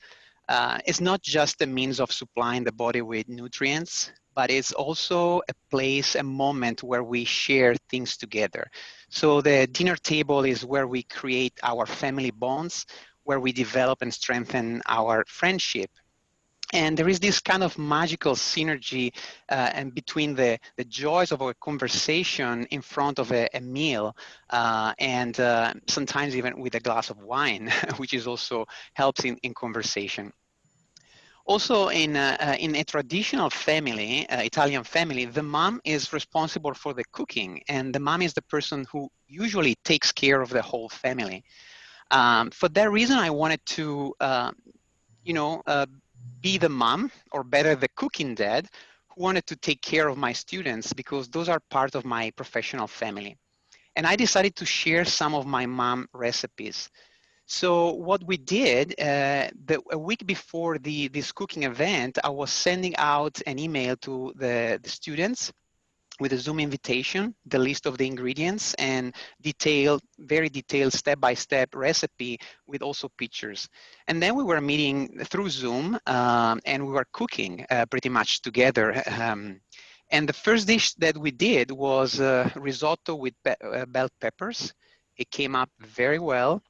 It's not just a means of supplying the body with nutrients, but it's also a place, a moment where we share things together. So the dinner table is where we create our family bonds, where we develop and strengthen our friendship. And there is this kind of magical synergy and between the joys of a conversation in front of a meal and sometimes even with a glass of wine, which is also helps in conversation. Also, in a traditional family, Italian family, the mom is responsible for the cooking, and the mom is the person who usually takes care of the whole family. For that reason, I wanted to, be the mom, or better, the cooking dad, who wanted to take care of my students because those are part of my professional family. And I decided to share some of my mom recipes. So what we did, a week before this cooking event, I was sending out an email to the students with a Zoom invitation, the list of the ingredients, and very detailed step-by-step recipe with also pictures. And then we were meeting through Zoom and we were cooking pretty much together. And the first dish that we did was risotto with bell peppers. It came up very well.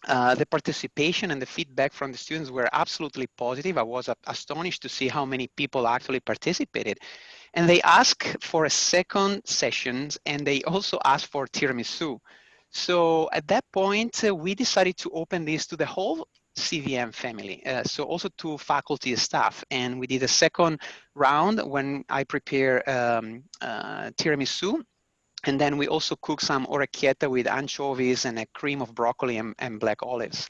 The participation and the feedback from the students were absolutely positive. I was astonished to see how many people actually participated. And they asked for a second session, and they also asked for tiramisu. So at that point, we decided to open this to the whole CVM family, so also to faculty staff. And we did a second round when I prepared tiramisu. And then we also cooked some orecchietta with anchovies and a cream of broccoli and black olives.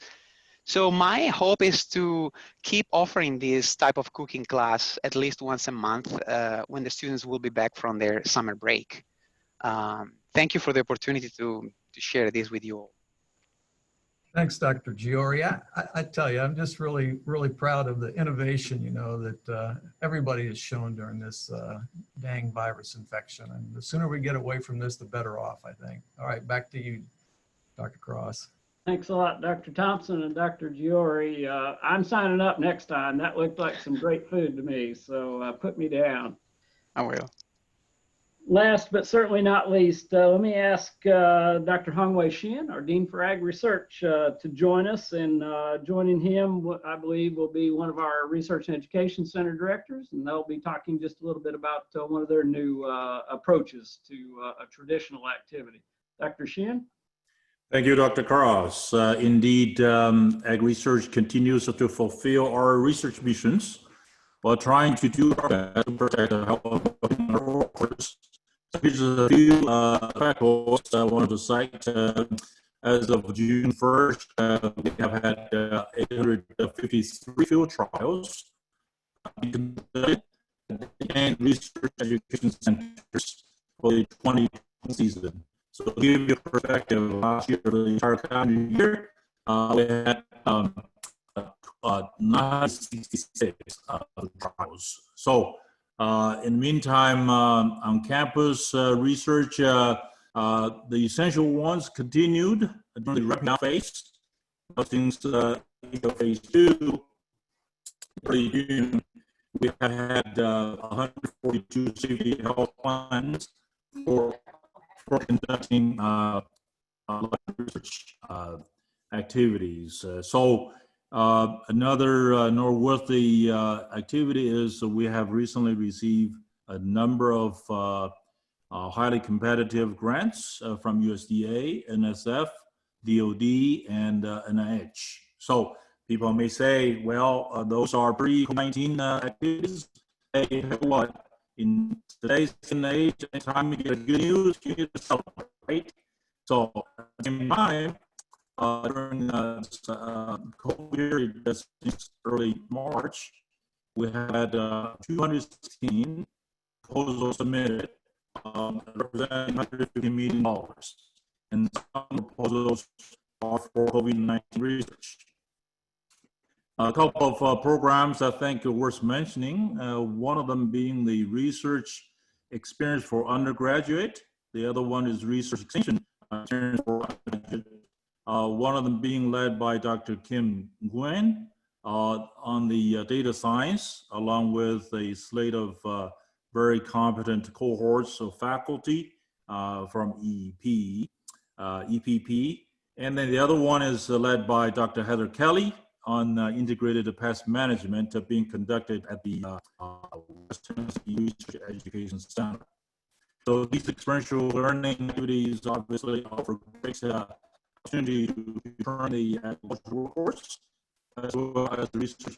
So my hope is to keep offering this type of cooking class at least once a month when the students will be back from their summer break. Thank you for the opportunity to share this with you all. Thanks, Dr. Giori. I tell you, I'm just really, really proud of the innovation, that everybody has shown during this dang virus infection. And the sooner we get away from this, the better off, I think. All right, back to you, Dr. Cross. Thanks a lot, Dr. Thompson and Dr. Giori. I'm signing up next time. That looked like some great food to me, so put me down. I will. Last but certainly not least, let me ask Dr. Hongwei Shin, our Dean for Ag Research, to join us. And joining him, I believe, will be one of our Research and Education Center directors, and they'll be talking just a little bit about one of their new approaches to a traditional activity. Dr. Shin? Thank you, Dr. Cross. Indeed, Ag Research continues to fulfill our research missions while trying to do our best to protect the health of our workers. Here's a few facts I wanted to cite. As of June 1st, we have had 853 field trials and research education centers for the 2020 season. So to give you a perspective, last year, the entire calendar year, we had 966 trials. So in the meantime, on campus research, the essential ones continued during the wrapping up phase. Since phase 2, early June, we have had 142 safety health plans for conducting research activities. Another noteworthy activity is we have recently received a number of highly competitive grants from USDA, NSF, DOD, and NIH. So people may say, well, those are pre-COVID-19 activities. Hey, you know what? In today's age, anytime you get good news, you need to celebrate, right? So at the same time, during this COVID period, since early March, we had 216 proposals submitted, representing $150 million. And some proposals are for COVID-19 research. A couple of programs I think are worth mentioning, one of them being the research experience for undergraduate. The other one is research extension experience for undergraduate. One of them being led by Dr. Kim Nguyen on the data science, along with a slate of very competent cohorts of faculty from EPP. And then the other one is led by Dr. Heather Kelly on integrated pest management being conducted at the West Tennessee Research Education Center. So these experiential learning activities obviously offer great opportunity to turn the agricultural workforce as well as the research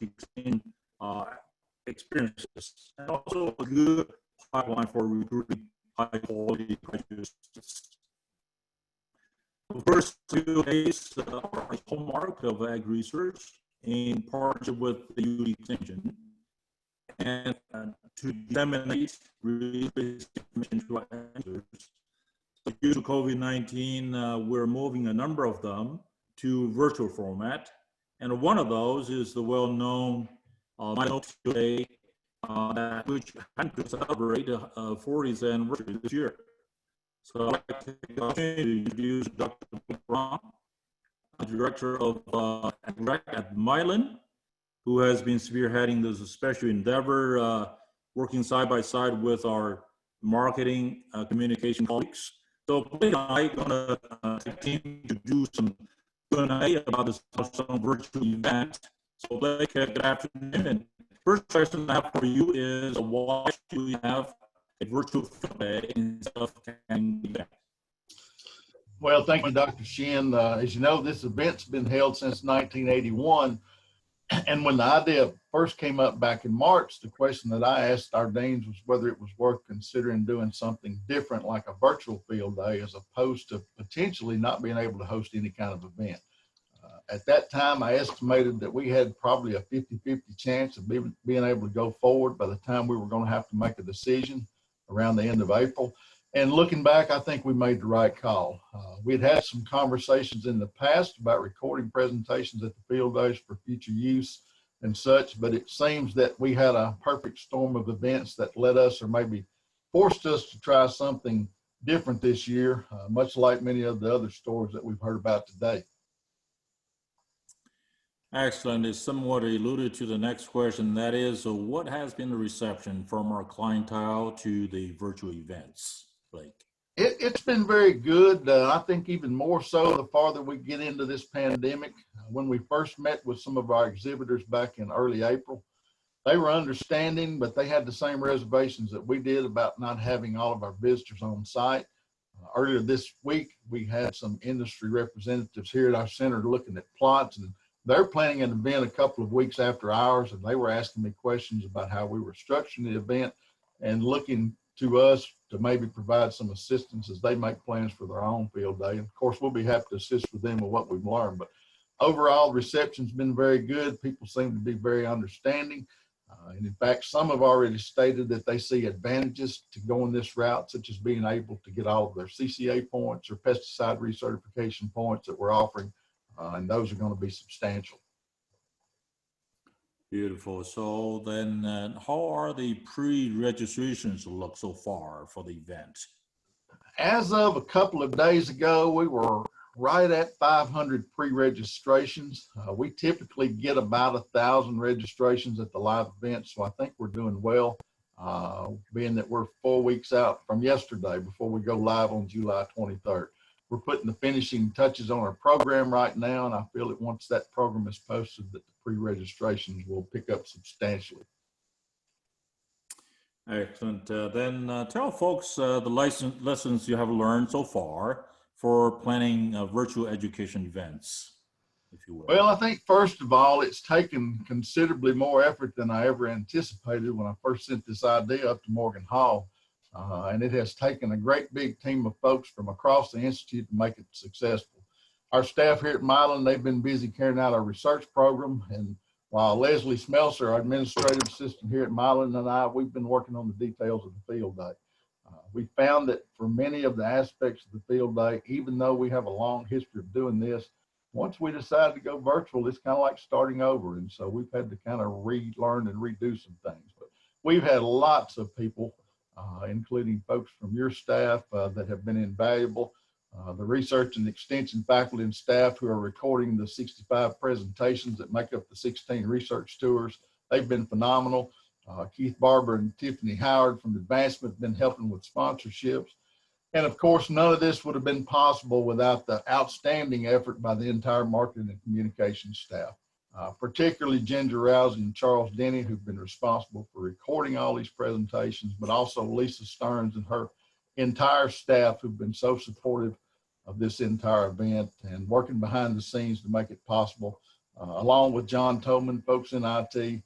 experiences, and also a good pipeline for recruiting high quality graduates. The first 2 days are a hallmark of ag research in partnership with the UT Extension, and to disseminate really basic information to our answers. So due to COVID-19, we're moving a number of them to virtual format, and one of those is the well-known Note Today, which happened to celebrate 40th anniversary this year. So I'd like to take the opportunity to introduce Dr. Brown, Director of at Milan, who has been spearheading this special endeavor, working side by side with our marketing communication colleagues. So Blake and I are going to continue to do some Q&A about this virtual event. So Blake, good afternoon. And first question I have for you is, why do we have a virtual day instead of an event? Well, thank you, Dr. Shin. As you know, this event's been held since 1981. And when the idea first came up back in March, the question that I asked our deans was whether it was worth considering doing something different like a virtual field day as opposed to potentially not being able to host any kind of event. At that time, I estimated that we had probably a 50-50 chance of being able to go forward by the time we were going to have to make a decision around the end of April. And looking back, I think we made the right call. We'd had some conversations in the past about recording presentations at the field days for future use and such, but it seems that we had a perfect storm of events that led us, or maybe forced us, to try something different this year, much like many of the other stories that we've heard about today. Excellent. It's somewhat alluded to the next question. That is, what has been the reception from our clientele to the virtual events, Blake? It's been very good. I think even more so the farther we get into this pandemic. When we first met with some of our exhibitors back in early April, they were understanding, but they had the same reservations that we did about not having all of our visitors on site. Earlier this week, we had some industry representatives here at our center looking at plots, and they're planning an event a couple of weeks after ours, and they were asking me questions about how we were structuring the event and looking to us to maybe provide some assistance as they make plans for their own field day. And of course, we'll be happy to assist with them with what we've learned. But overall, reception's been very good. People seem to be very understanding. And in fact, some have already stated that they see advantages to going this route, such as being able to get all of their CCA points or pesticide recertification points that we're offering. And those are going to be substantial. Beautiful. So then how are the pre-registrations look so far for the event? As of a couple of days ago, we were right at 500 pre-registrations. We typically get about 1,000 registrations at the live event, so I think we're doing well, being that we're 4 weeks out from yesterday before we go live on July 23rd. We're putting the finishing touches on our program right now, and I feel that once that program is posted, that the pre-registrations will pick up substantially. Excellent. Then tell folks the lessons you have learned so far for planning virtual education events, if you will. Well, I think first of all, it's taken considerably more effort than I ever anticipated when I first sent this idea up to Morgan Hall. And it has taken a great big team of folks from across the Institute to make it successful. Our staff here at Milan, they've been busy carrying out our research program. And while Leslie Smelser, our administrative assistant here at Milan, and I, we've been working on the details of the field day. We found that for many of the aspects of the field day, even though we have a long history of doing this, once we decided to go virtual, it's kind of like starting over. And so we've had to kind of relearn and redo some things. But we've had lots of people, including folks from your staff that have been invaluable. The research and extension faculty and staff who are recording the 65 presentations that make up the 16 research tours. They've been phenomenal. Keith Barber and Tiffany Howard from Advancement have been helping with sponsorships. And of course, none of this would have been possible without the outstanding effort by the entire marketing and communications staff, particularly Ginger Rousey and Charles Denny, who've been responsible for recording all these presentations, but also Lisa Stearns and her entire staff who've been so supportive of this entire event and working behind the scenes to make it possible, along with John Tolman, folks in IT.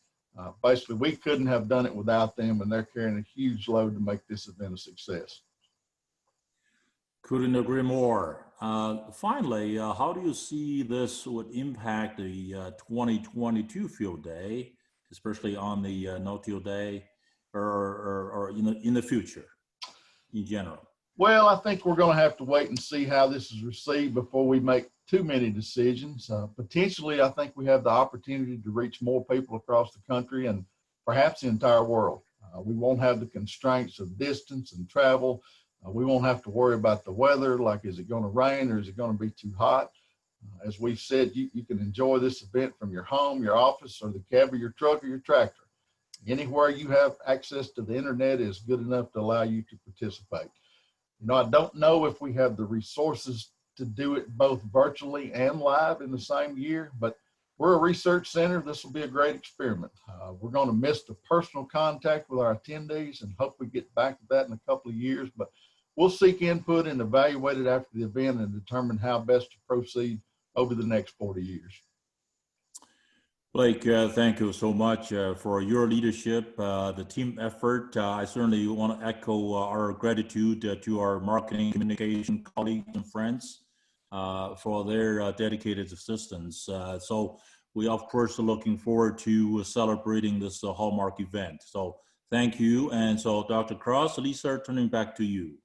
Basically, we couldn't have done it without them, and they're carrying a huge load to make this event a success. Couldn't agree more. Finally, how do you see this would impact the 2022 field day, especially on the no-till day or in the future in general? Well, I think we're going to have to wait and see how this is received before we make too many decisions. Potentially, I think we have the opportunity to reach more people across the country and perhaps the entire world. We won't have the constraints of distance and travel. We won't have to worry about the weather, like is it going to rain or is it going to be too hot? As we've said, you can enjoy this event from your home, your office, or the cab of your truck or your tractor. Anywhere you have access to the internet is good enough to allow you to participate. You know, I don't know if we have the resources to do it both virtually and live in the same year, but we're a research center. This will be a great experiment. We're going to miss the personal contact with our attendees and hope we get back to that in a couple of years, but we'll seek input and evaluate it after the event and determine how best to proceed over the next 40 years. Blake, thank you so much for your leadership, the team effort. I certainly want to echo our gratitude to our marketing communication colleagues and friends for their dedicated assistance. So we, of course, are looking forward to celebrating this hallmark event. So thank you. And so Dr. Cross, Lisa, turning back to you.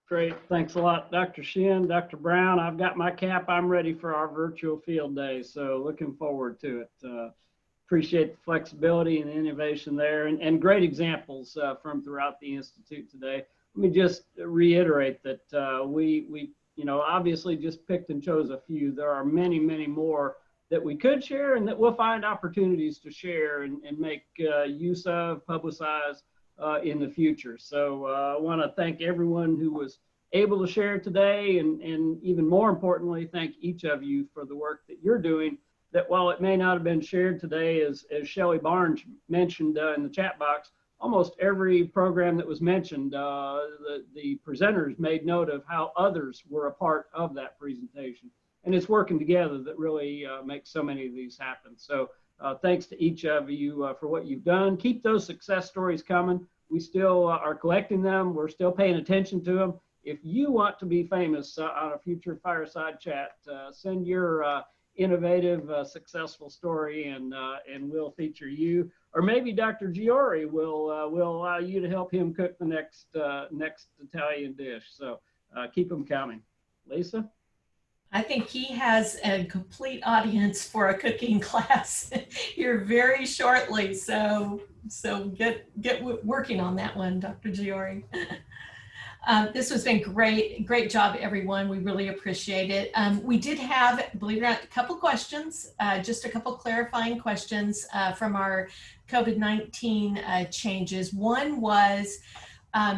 Great. Thanks a lot, Dr. Shin, Dr. Brown. I've got my cap. I'm ready for our virtual field day. So looking forward to it. Appreciate the flexibility and the innovation there and great examples from throughout the Institute today. Let me just reiterate that we obviously just picked and chose a few. There are many, many more that we could share, and that we'll find opportunities to share and make use of, publicize in the future. So I want to thank everyone who was able to share today, and even more importantly, thank each of you for the work that you're doing, that while it may not have been shared today, as Shelley Barnes mentioned in the chat box, almost every program that was mentioned, the presenters made note of how others were a part of that presentation. And it's working together that really makes so many of these happen. So thanks to each of you for what you've done. Keep those success stories coming. We still are collecting them. We're still paying attention to them. If you want to be famous on a future Fireside Chat, send your innovative, successful story, and we'll feature you. Or maybe Dr. Giori will allow you to help him cook the next Italian dish. So keep them coming. Lisa? I think he has a complete audience for a cooking class here very shortly. So get working on that one, Dr. Giori. This has been great job, everyone. We really appreciate it. We did have, believe it or not, a couple questions, just a couple clarifying questions from our COVID-19 changes. One was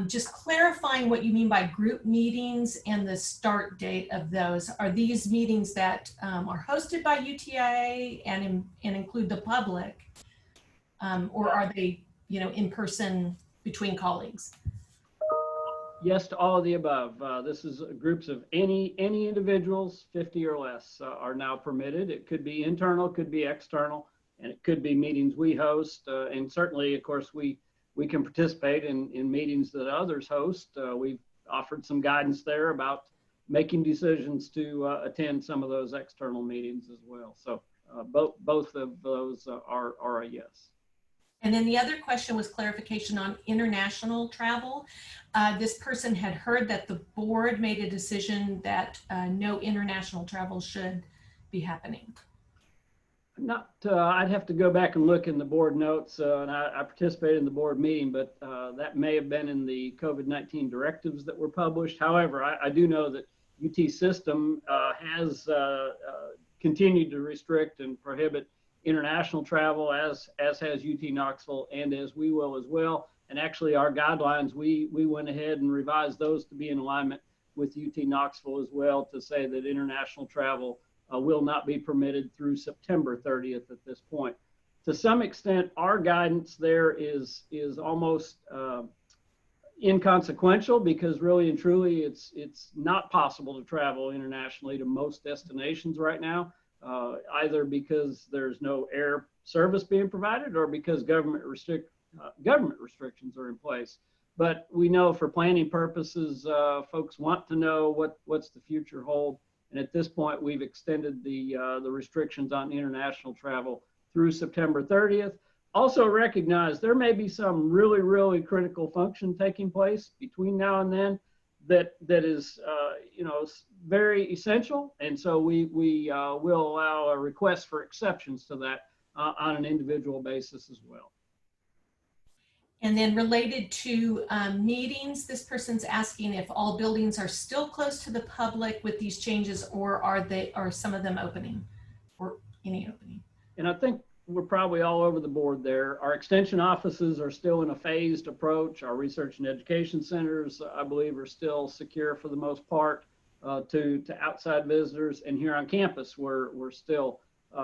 just clarifying what you mean by group meetings and the start date of those. Are these meetings that are hosted by UTIA and include the public, or are they, in person between colleagues? Yes to all of the above. This is groups of any individuals, 50 or less, are now permitted. It could be internal, could be external, and it could be meetings we host. And certainly, of course, we can participate in meetings that others host. We've offered some guidance there about making decisions to attend some of those external meetings as well. So both of those are a yes. And then the other question was clarification on international travel. This person had heard that the board made a decision that no international travel should be happening. I'd have to go back and look in the board notes, and I participated in the board meeting, but that may have been in the COVID-19 directives that were published. However, I do know that UT system has continued to restrict and prohibit international travel, as has UT Knoxville, and as we will as well. And actually our guidelines, we went ahead and revised those to be in alignment with UT Knoxville as well, to say that international travel will not be permitted through September 30th at this point. To some extent, our guidance there is almost inconsequential, because really and truly it's not possible to travel internationally to most destinations right now. Either because there's no air service being provided, or because government restrictions are in place. But we know for planning purposes, folks want to know what's the future hold. And at this point, we've extended the restrictions on international travel through September 30th. Also recognize there may be some really critical function taking place between now and then that is very essential, and so we will allow a request for exceptions to that on an individual basis as well. And then related to meetings, this person's asking if all buildings are still closed to the public with these changes, or are some of them opening, or any opening? And I think we're probably all over the board there. Our extension offices are still in a phased approach. Our research and education centers, I believe, are still secure for the most part to outside visitors. And here on campus, we're still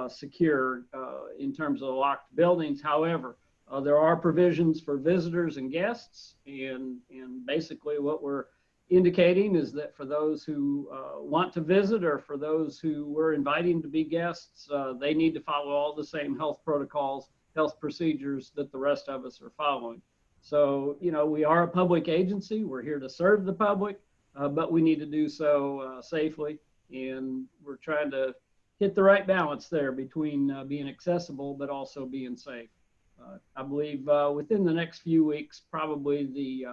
secure in terms of locked buildings. However, there are provisions for visitors and guests, and basically what we're indicating is that for those who want to visit, or for those who we're inviting to be guests, they need to follow all the same health protocols, health procedures that the rest of us are following. So, we are a public agency. We're here to serve the public, but we need to do so safely. And we're trying to hit the right balance there between being accessible, but also being safe. I believe within the next few weeks, probably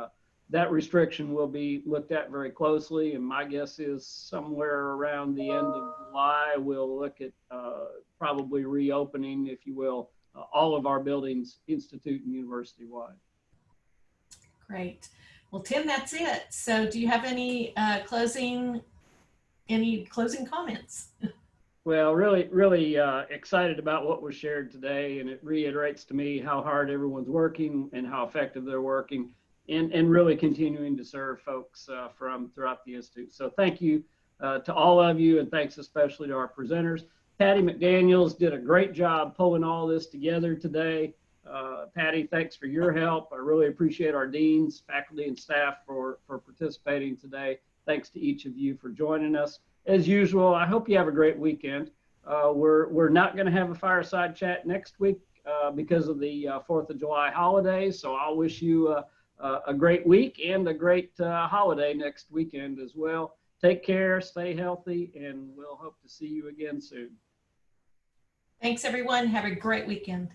that restriction will be looked at very closely, and my guess is somewhere around the end of July, we'll look at probably reopening, if you will, all of our buildings, institute and university-wide. Great. Well, Tim, that's it. So do you have any closing comments? Well, really excited about what was shared today, and it reiterates to me how hard everyone's working and how effective they're working, and really continuing to serve folks from throughout the Institute. So thank you to all of you, and thanks especially to our presenters. Patty McDaniels did a great job pulling all this together today. Patty, thanks for your help. I really appreciate our deans, faculty, and staff for participating today. Thanks to each of you for joining us. As usual, I hope you have a great weekend. We're not going to have a fireside chat next week because of the 4th of July holiday. So I'll wish you a great week and a great holiday next weekend as well. Take care, stay healthy, and we'll hope to see you again soon. Thanks, everyone. Have a great weekend.